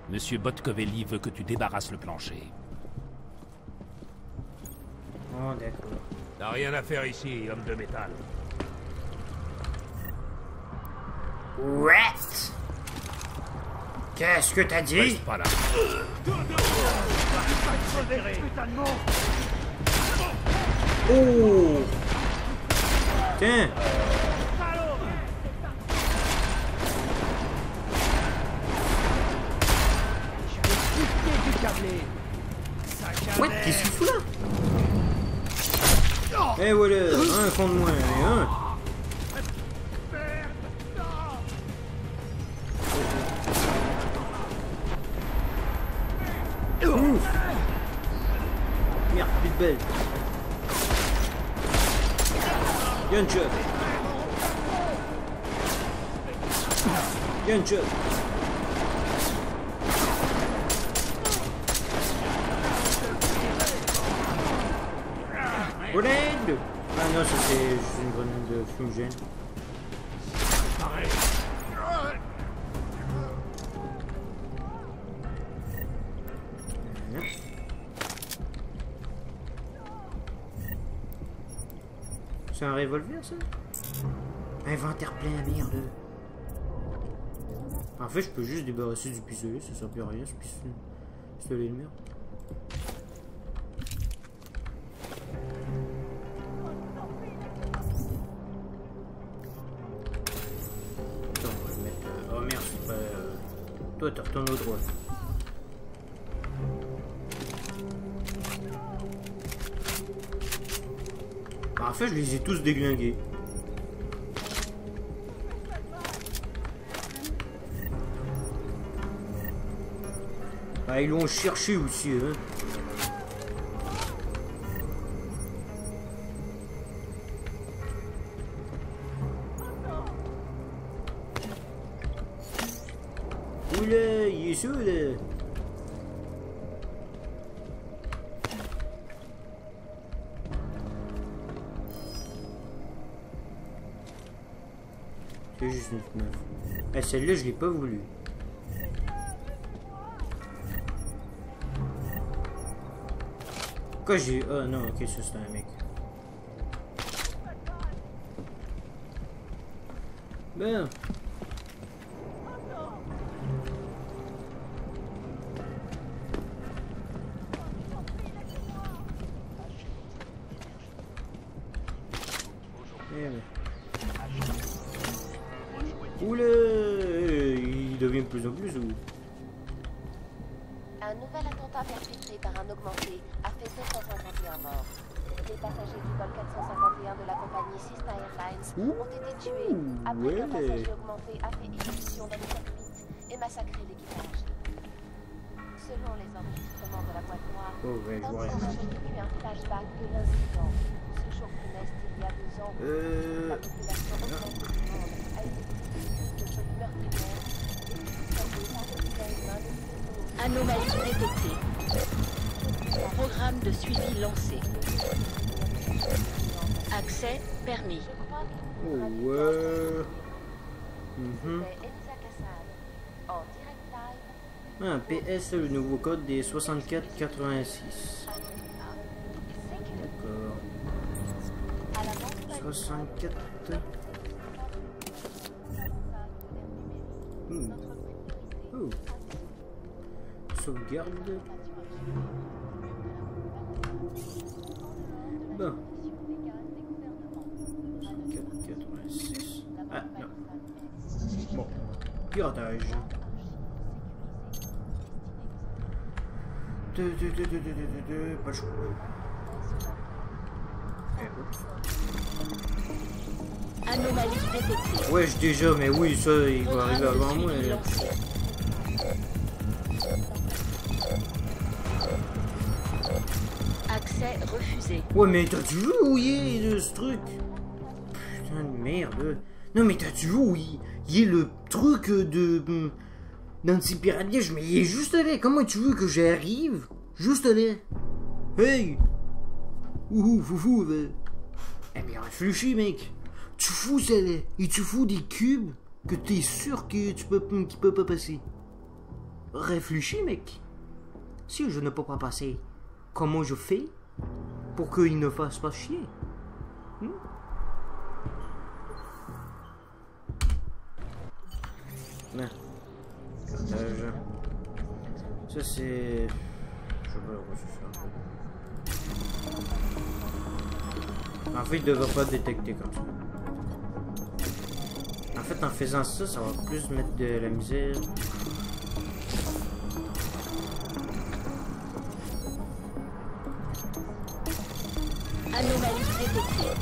Monsieur Botkovelli veut que tu débarrasses le plancher. Oh, d'accord. T'as rien à faire ici, homme de métal. What? Qu'est-ce que t'as dit? Reste pas là. Oh! Tiens! What? Qu'est-ce qu'il fout là? Eh voilà, un contre moi, et un. belle. Y'a une shot. Y'a une shot. Grenade! Ah non, ça c'est juste une grenade de fumigène. C'est un revolver ça? Inventaire plein, merde. En fait, je peux juste débarrasser du pistolet, ça sert plus à rien ce pistolet de merde. Attends, on va le mettre. Oh merde, c'est pas. Toi, tu retournes au droit. En fait, je les ai tous déglingués. Ah, ils l'ont cherché aussi, hein. Oula, il est chaud là. C'est juste une meuf. Ah, celle-là, je l'ai pas voulu. Pourquoi j'ai... Oh non, ok, ça c'est un mec. Ben... Oula, il devient de plus en plus ou... Un nouvel attentat perpétré par un augmenté a fait 251 morts. Les passagers du vol 451 de la compagnie Cessna Airlines ont été tués après qu'un passager augmenté a fait irruption dans le cockpit et massacré l'équipage. Selon les enregistrements de la boîte noire, Hanson a retenu un flashback de l'incident. Ce jour funeste il y a 2 ans, la population augmentée du monde a été victime de folies meurtrières et anomalie détectée. Programme de suivi lancé. Accès permis. Oh ouais. Ah, PS, le nouveau code des 6486. D'accord. 64. Oh. Sauvegarde. Bon. 6486. Ah non. Bon. Piratage. Pas le choix. Anomalie détectée. Ouais, déjà, mais oui, ça, il va arriver avant moi. Accès refusé. Ouais, mais t'as-tu vu où il est ce truc? Putain de merde. Non, mais t'as-tu vu où il est le truc de... d'anti-piratage, mais il est juste là. Comment tu veux que j'arrive? Juste là. Hey! Ouhou, foufou, là. Eh bien, réfléchis, mec. Tu fous ça là. Et tu fous des cubes que t'es sûr que tu peux pas passer. Réfléchis, mec. Si je ne peux pas passer, comment je fais pour qu'il ne fasse pas chier? Non. Cartage. Ça c'est... Je sais pas quoi c'est ça. En fait, il ne devrait pas détecter comme ça. En fait, en faisant ça, ça va plus mettre de la misère. Anomalie détectée.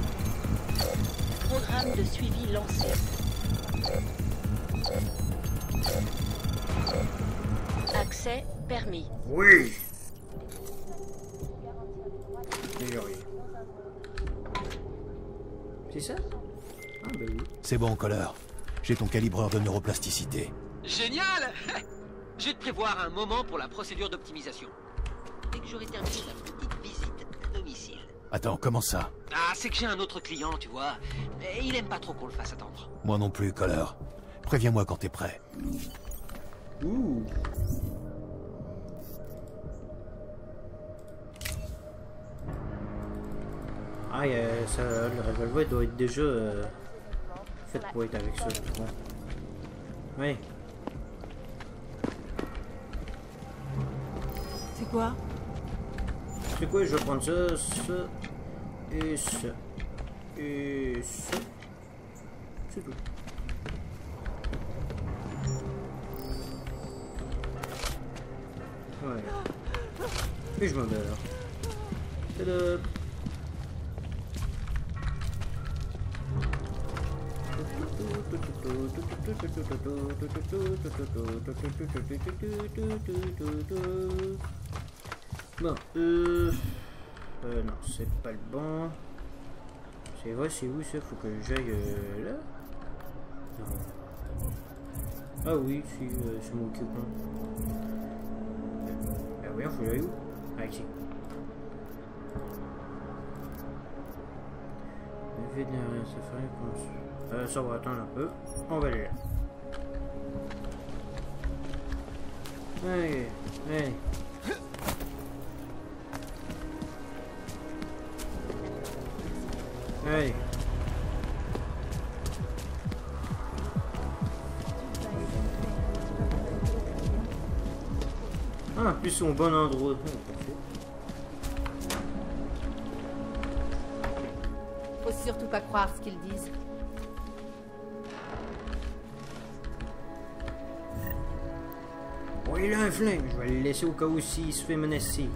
Programme de suivi lancé. Accès permis. Oui. C'est ça? Ah bah oui. C'est bon, Kohler. J'ai ton calibreur de neuroplasticité. Génial. Je vais te prévoir un moment pour la procédure d'optimisation. Dès que j'aurai terminé ma petite visite à domicile. Attends, comment ça? Ah, c'est que j'ai un autre client, tu vois. Et il aime pas trop qu'on le fasse attendre. Moi non plus, Kohler. Préviens-moi quand t'es prêt. Ouh. Ah, ça, le revolver doit être déjà fait pour être avec ça, je crois. Oui. C'est quoi? C'est quoi? Je vais prendre ça, ça, et ça, et ça. C'est tout. Ouais. Et je me meurs. Tada. Bon, non, c'est pas le bon. C'est vrai, c'est où ça? Faut que j'aille là? Non. Ah oui, c'est mon cul. Ah oui, faut que j'aille où? Ah, ici. Ça va attendre un peu. On va aller là. Allez, allez. Allez. Ah, en plus c'est au bon endroit. Faut surtout pas croire ce qu'ils disent. Oh, il a un flingue. Je vais le laisser au cas où s'il se fait menacer.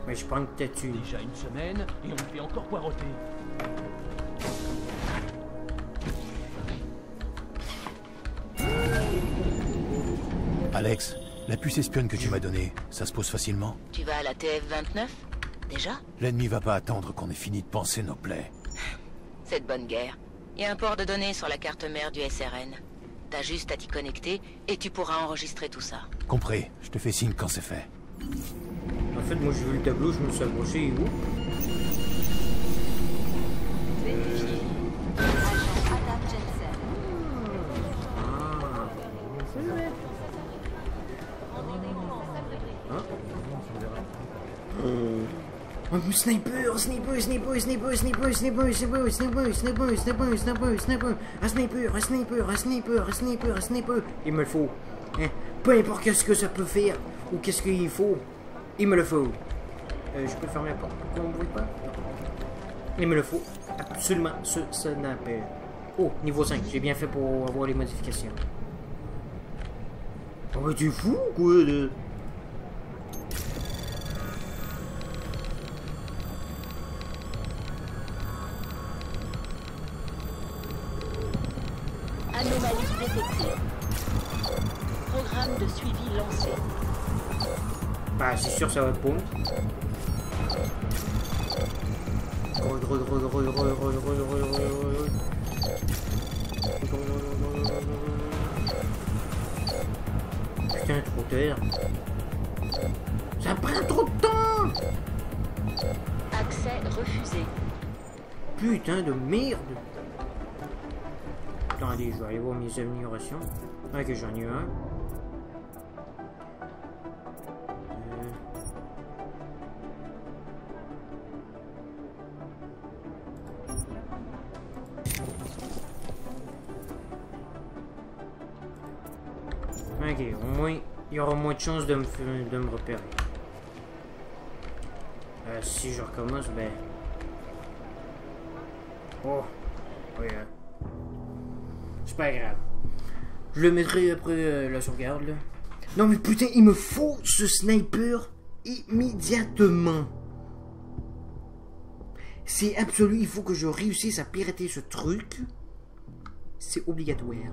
Mais je prends que t'as tué. Déjà une semaine et on me fait encore poireauter. Alex, la puce espionne que tu m'as donnée, ça se pose facilement? Tu vas à la TF-29? Déjà? L'ennemi va pas attendre qu'on ait fini de panser nos plaies. C'est de bonne guerre. Il y a un port de données sur la carte mère du SRN. T'as juste à t'y connecter et tu pourras enregistrer tout ça. Compris, je te fais signe quand c'est fait. En fait, moi j'ai vu le tableau, je me suis approché et où? Vérifié. Agent Adam Jensen. Oh, sniper, sniper, sniper, sniper, sniper, sniper, sniper, sniper, sniper, sniper, sniper, sniper, un sniper, un sniper, un sniper, un sniper, un sniper. Il me le faut. Hein? Peu importe qu'est-ce que ça peut faire ou qu'est-ce qu'il faut, il me le faut. Je peux fermer la porte pour qu'on ne voit pas? Il me le faut. Absolument ce sniper. Oh, niveau 5, j'ai bien fait pour avoir les modifications. Oh, mais tu es fou, quoi, là? Anomalie détectée. Programme de suivi lancé. Bah, c'est sûr, ça va te prendre. Putain, trop tard. Ça prend trop de temps. Accès refusé. Putain de merde. Attendez, je vais aller voir mes améliorations. Ok, j'en ai un. Ok, au moins, il y aura moins de chances de me repérer. Si je recommence, ben... Oh, oui, c'est pas grave. Je le mettrai après la sauvegarde, là. Non, mais putain, il me faut ce sniper immédiatement. C'est absolu, il faut que je réussisse à pirater ce truc. C'est obligatoire.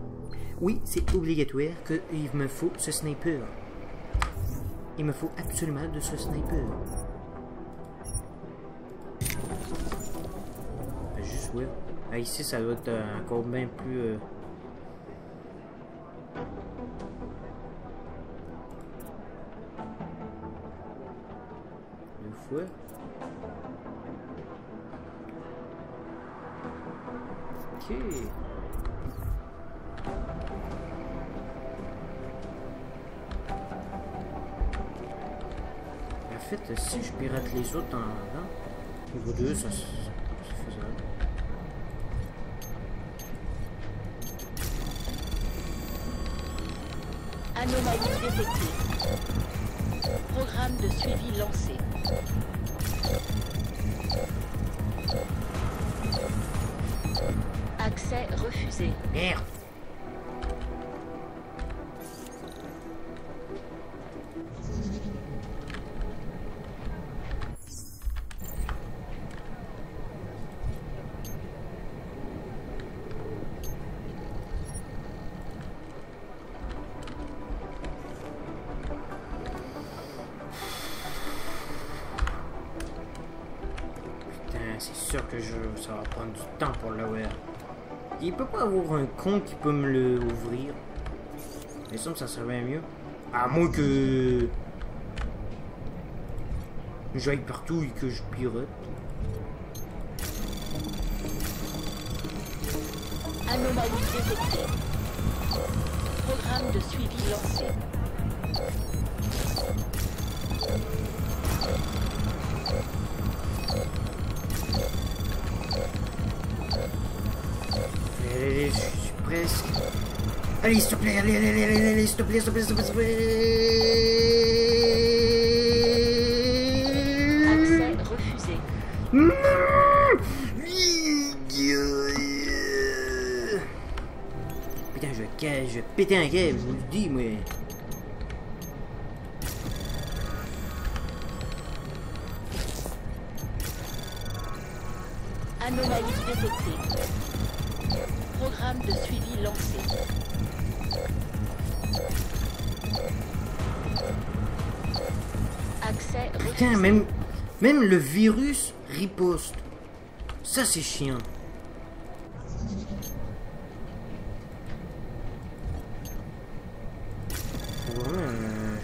Oui, c'est obligatoire qu'il me faut ce sniper. Il me faut absolument de ce sniper. Juste ouais. Ah, ici, ça doit être encore bien plus... Deux fois. Ok. En fait, si je pirate les autres en niveau 2, ça faisait. Anomalie détectée. Programme de suivi lancé. Accès refusé. Merde. C'est sûr que ça va prendre du temps pour l'avoir. Il peut pas avoir un compte qui peut me le ouvrir. Mais ça serait bien mieux. À moins que j'aille partout et que je pilote. Anomalie détectée. Programme de suivi lancé. Allez, je suis presque. Allez, s'il te plaît, allez, s'il te plaît, s'il te plaît, s'il te plaît, s'il te plaît. Accès refusé. Putain, je vais péter un câble, je vous le dis, moi. Anomalie détectée. Programme de suivi lancé. Accès refusé. Putain, même le virus riposte. Ça, c'est chiant. Vraiment,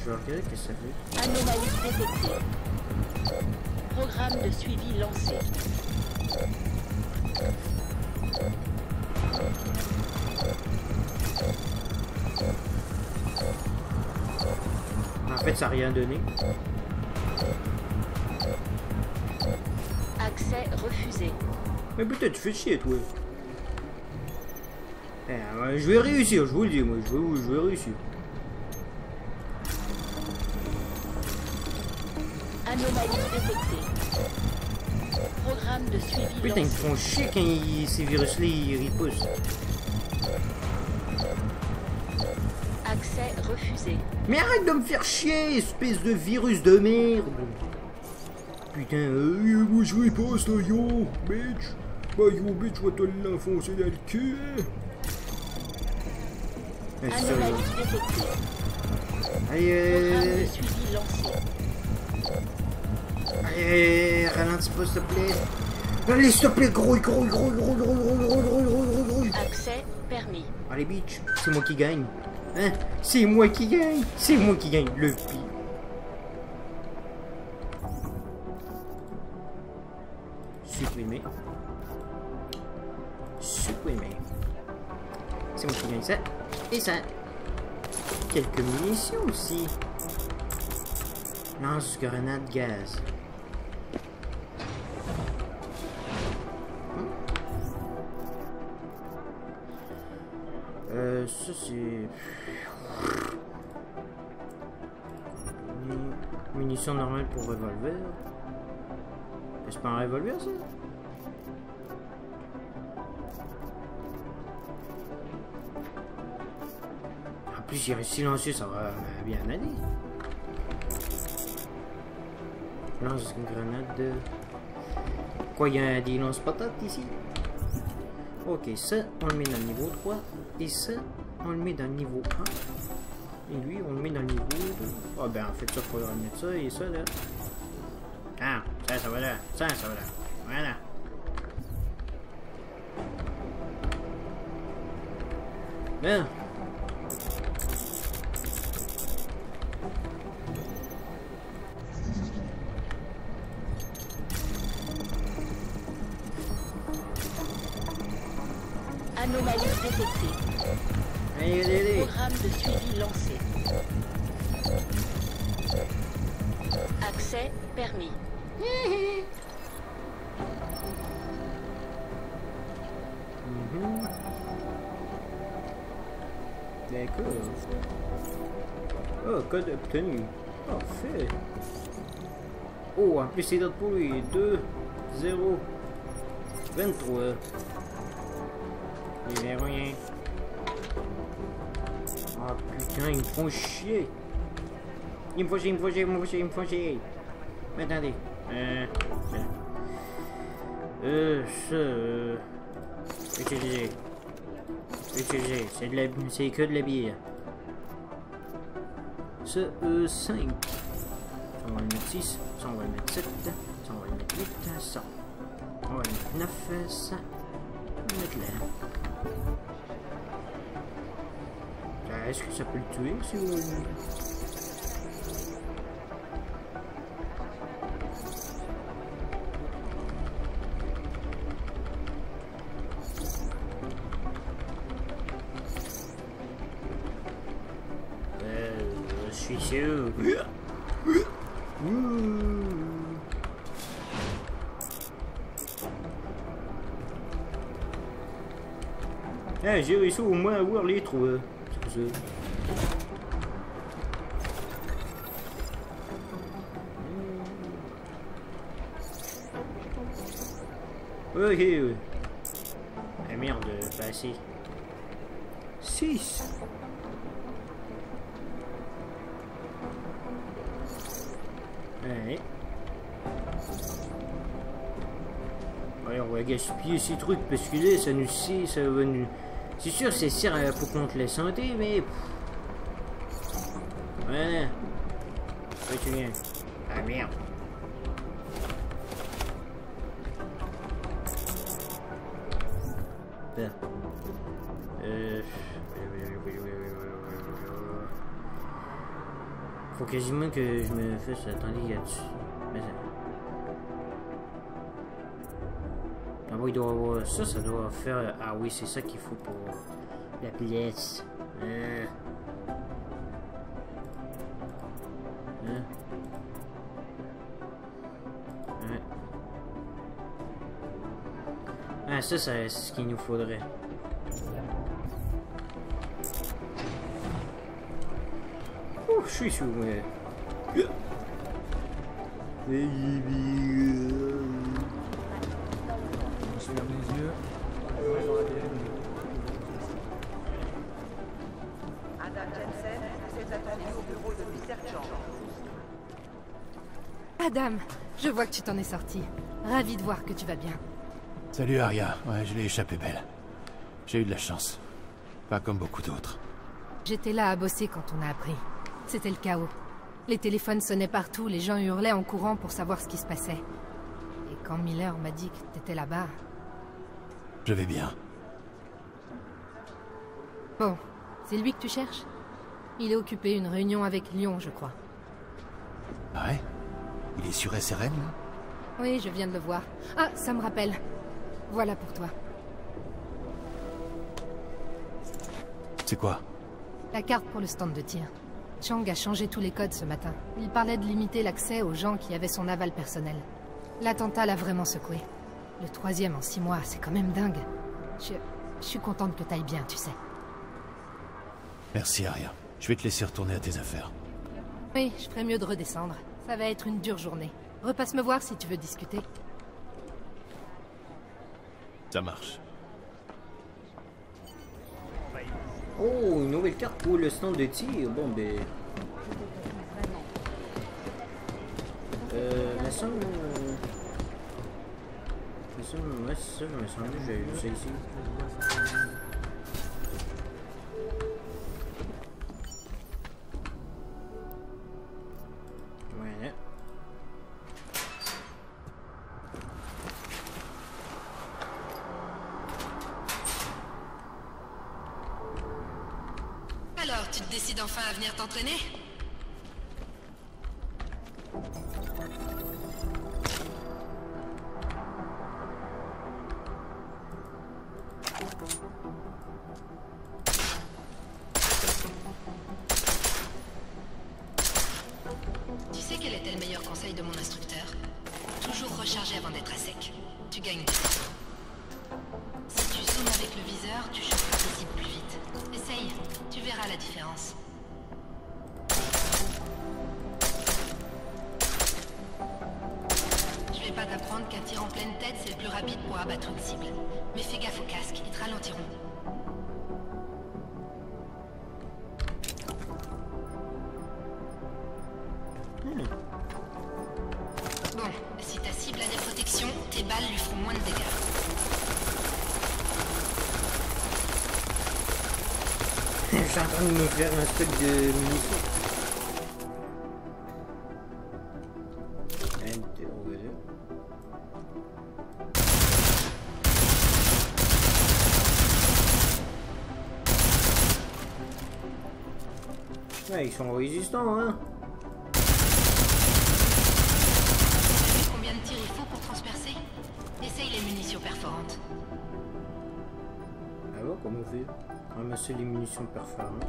je vais regarder ce que ça fait. Anomalie détectée. Programme de suivi lancé. En fait, ça n'a rien donné. Accès refusé. Mais putain, tu fais chier, toi. Je vais réussir, je vous le dis, moi. Je vais réussir. Anomalie détectée. Programme de suivi lancé. Putain, ils me font chier quand ces virus-là, ils ripostent. Accès refusé. Mais arrête de me faire chier, espèce de virus de merde. Putain, moi je riposte, yo, bitch. Bah yo, bitch, je vais te l'enfoncer dans le cul, hein. Anomalie détectée. Allez, Programme de suivi lancé. allez, ralentis pas, s'il te plaît. Allez, s'il te plaît, gros. Accès permis. Allez, bitch, c'est moi qui gagne. Hein? C'est moi qui gagne. C'est moi qui gagne, le pire. Supprimer. C'est moi qui gagne ça. Et ça. Quelques munitions aussi. Lance-grenade gaz. Ça c'est... Munitions normales pour revolver. C'est pas un revolver ça? En plus il y a un silencieux, ça va bien aller. Lance-grenade. Quoi, il y a des lance-patates ici? Ok, ça on le met dans le niveau 3. Et ça on le met dans le niveau 1. Et lui on le met dans le niveau 2. Ah ben en fait ça faudra mettre ça et ça là. Ah, ça va là. Ça va là. Voilà. Hein? Anomalie détectée. Allez. Programme de suivi lancé. Accès permis. D'accord. Oh, code obtenu. Parfait. Oh, en plus c'est d'autres pour lui. 2, 0, 23. Il est rien. Ah putain, ils me font chier. Il me faut chier. Mais attendez. Utiliser. C'est que de la bière. Ce 5. On va le mettre 6. Ça, on va le mettre 7. Ça, on va le mettre 8. Ça. On va le mettre 9. Ça. On va le mettre là. Est-ce que ça peut le tuer si vous... je suis sûr. Ah, j'ai réussi au moins à voir les trous. C'est ça. Ok, oui. Ah merde, pas assez. 6. Allez. Ouais, on va gaspiller ces trucs parce que là, ça nous sert, ça va nous... C'est sûr, c'est sert pour contre la santé, mais... Voilà. Ouais, tu viens. Ah merde. Faut quasiment que je me fasse... Attendez, il y a dessus. Ah oui, il doit avoir... Ça doit faire... Ah oui, c'est ça qu'il faut pour la pièce. Ah, ça c'est ce qu'il nous faudrait. Ouh, je suis sous, mais... On se ferme les yeux. Adam Jensen, c'est attendu au bureau de Mr. Chang. Adam, je vois que tu t'en es sorti. Ravi de voir que tu vas bien. Salut Arya, ouais, je l'ai échappé belle. J'ai eu de la chance. Pas comme beaucoup d'autres. J'étais là à bosser quand on a appris. C'était le chaos. Les téléphones sonnaient partout, les gens hurlaient en courant pour savoir ce qui se passait. Et quand Miller m'a dit que t'étais là-bas... Je vais bien. Bon, c'est lui que tu cherches? Il est occupé une réunion avec Lyon, je crois. Ah ouais? Il est sur SRN, là? Oui, je viens de le voir. Ah, ça me rappelle. Voilà pour toi. C'est quoi? La carte pour le stand de tir. Chang a changé tous les codes ce matin. Il parlait de limiter l'accès aux gens qui avaient son aval personnel. L'attentat l'a vraiment secoué. Le 3e en 6 mois, c'est quand même dingue. Je suis contente que t'ailles bien, tu sais. Merci Arya. Je vais te laisser retourner à tes affaires. Oui, je ferais mieux de redescendre. Ça va être une dure journée. Repasse me voir si tu veux discuter. Ça marche. Oh, une nouvelle carte pour le stand de tir. Bon, ben... me semble... ouais, c'est ça, je me semble que j'ai vu ça ici. Voilà. tu te décides enfin à venir t'entraîner? Tu sais quel était le meilleur conseil de mon instructeur? Toujours recharger avant d'être à sec. Tu gagnes du temps. Si tu zoomes avec le viseur, tu chopes tes cibles plus vite. Essaye, tu verras la différence. Je vais pas t'apprendre qu'un tir en pleine tête, c'est le plus rapide pour abattre une cible. Mais fais gaffe au casque, ils te ralentiront. Bon, si ta cible a des protections, tes balles lui feront moins de dégâts. Je suis en train de me faire un stock de munitions. Ouais, ils sont résistants, hein. Combien de tirs il faut pour transpercer? Essaye les munitions perforantes. Ah bon, comment on fait? Ramasser les munitions perforantes.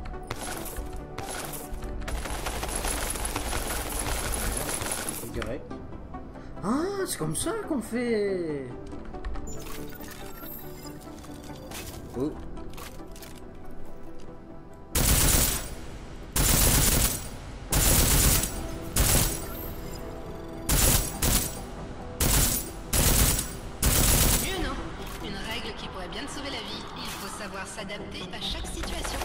Direct. Ah, c'est comme ça qu'on fait. Oh. S'adapter à chaque situation.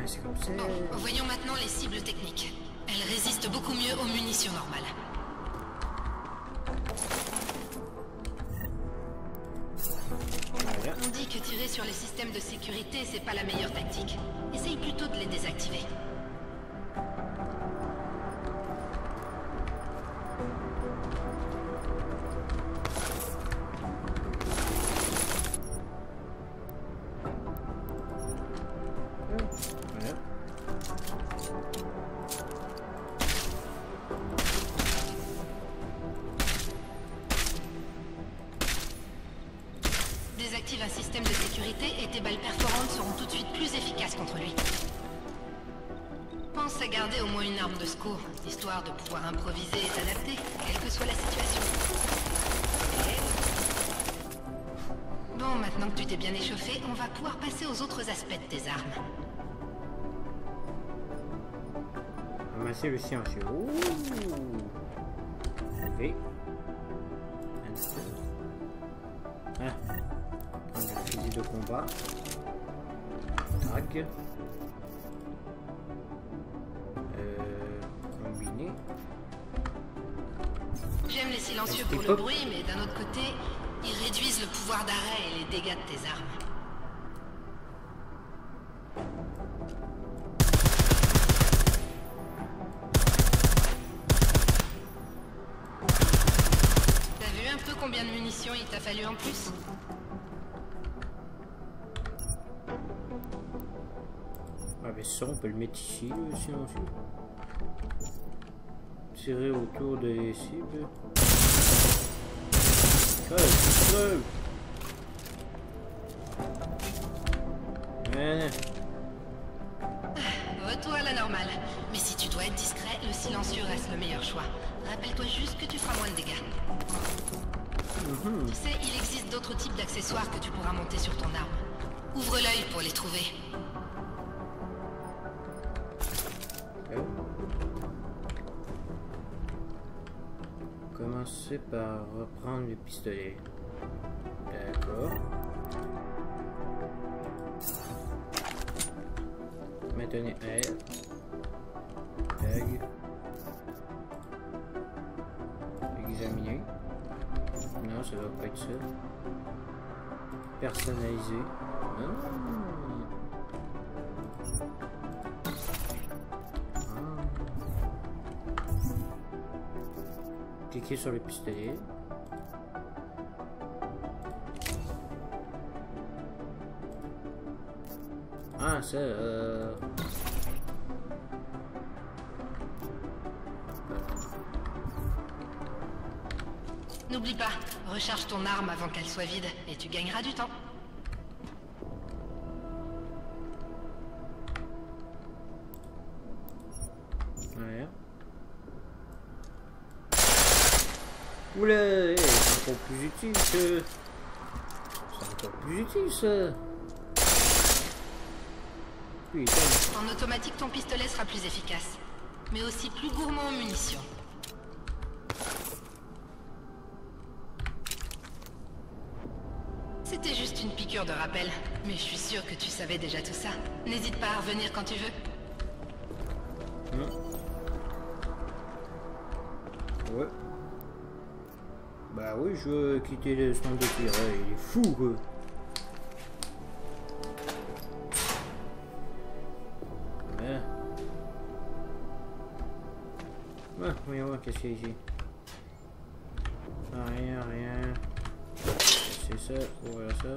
C'est comme ça. Bon, voyons maintenant les cibles techniques. Elles résistent beaucoup mieux aux munitions normales. On dit que tirer sur les systèmes de sécurité, c'est pas la meilleure tactique. Essaye plutôt de les désactiver. Désactive un système de sécurité et tes balles perforantes seront tout de suite plus efficaces contre lui. Pense à garder au moins une arme de secours, histoire de pouvoir improviser et t'adapter, quelle que soit la situation. Bon, maintenant que tu t'es bien échauffé, on va pouvoir passer aux autres aspects de tes armes. Ramasser le silencieux. Ouh. V. Ah. Prendre le fusil de combat. Tac. Combiné. J'aime les silencieux pour le bruit, mais d'un autre côté, ils réduisent le pouvoir d'arrêt et les dégâts de tes armes. T'as vu un peu combien de munitions il t'a fallu en plus? Ah mais ça on peut le mettre ici, le silencieux. Tirer autour des cibles. Creux. Retour à la normale. Mais si tu dois être discret, le silencieux reste le meilleur choix. Rappelle-toi juste que tu feras moins de dégâts. Tu sais, il existe d'autres types d'accessoires que tu pourras monter sur ton arme. Ouvre l'œil pour les trouver. Commencer par reprendre le pistolet. D'accord. Maintenant R. Tag. Examiner. Non, ça doit pas être ça. Personnaliser. Cliquez sur le pistolet. Ah, ça, N'oublie pas, recharge ton arme avant qu'elle soit vide, et tu gagneras du temps. Ouais. Oula, c'est encore plus utile, ça. C'est encore plus utile, ça. Putain. En automatique, ton pistolet sera plus efficace, mais aussi plus gourmand en munitions. C'était juste une piqûre de rappel, mais je suis sûr que tu savais déjà tout ça. N'hésite pas à revenir quand tu veux. Ouais. Bah oui, je veux quitter le stand de tir, il est fou, quoi. Ouais. Ouais, voyons voir qu'est-ce qu'il y a ici. Ah, rien, rien. C'est ça, voilà ça.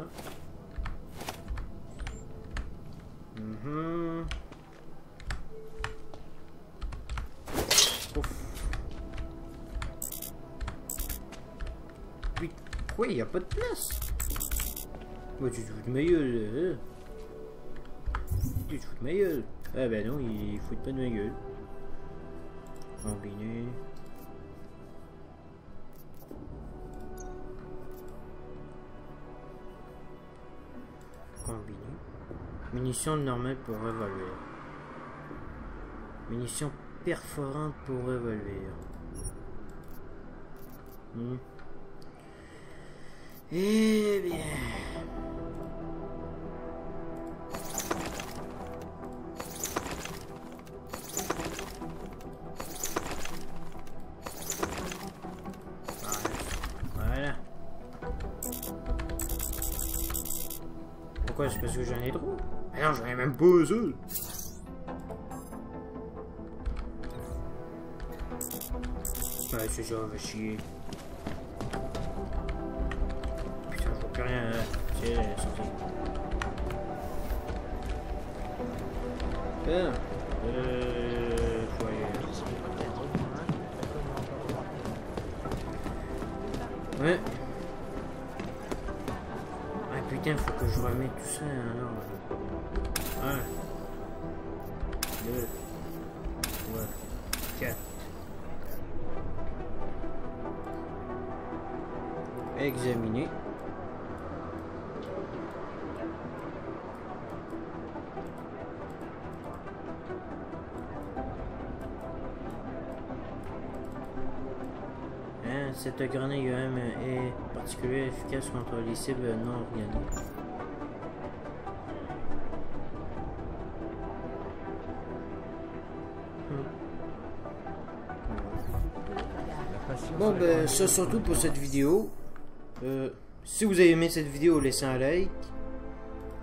Ouf. Oui, pourquoi il n'y a pas de place? Ouais, tu te fous de ma gueule. Tu te fous de ma gueule. Ah bah non, il fout pas de ma gueule. Combiné. Combiné. Munitions normales pour revolver. Munitions perforantes pour revolver. Eh bien. Voilà. Pourquoi? C'est parce que j'en ai trop? Ah non, j'en ai même pas eux. Ouais, c'est ça, va chier. Putain, je vois plus rien. C'est sorti. Ah. Ouais. Ah putain, faut que je remette tout ça alors. 1, 2, 3, 4. Examiner. Cette grenade UM est particulièrement efficace contre les cibles non organiques. Bon ben ça c'est tout pour cette vidéo. Si vous avez aimé cette vidéo, laissez un like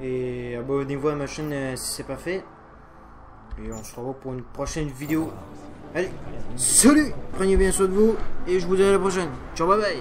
et abonnez-vous à ma chaîne si c'est pas fait. Et on se revoit pour une prochaine vidéo. Allez, salut, prenez bien soin de vous et je vous dis à la prochaine. Ciao, bye bye.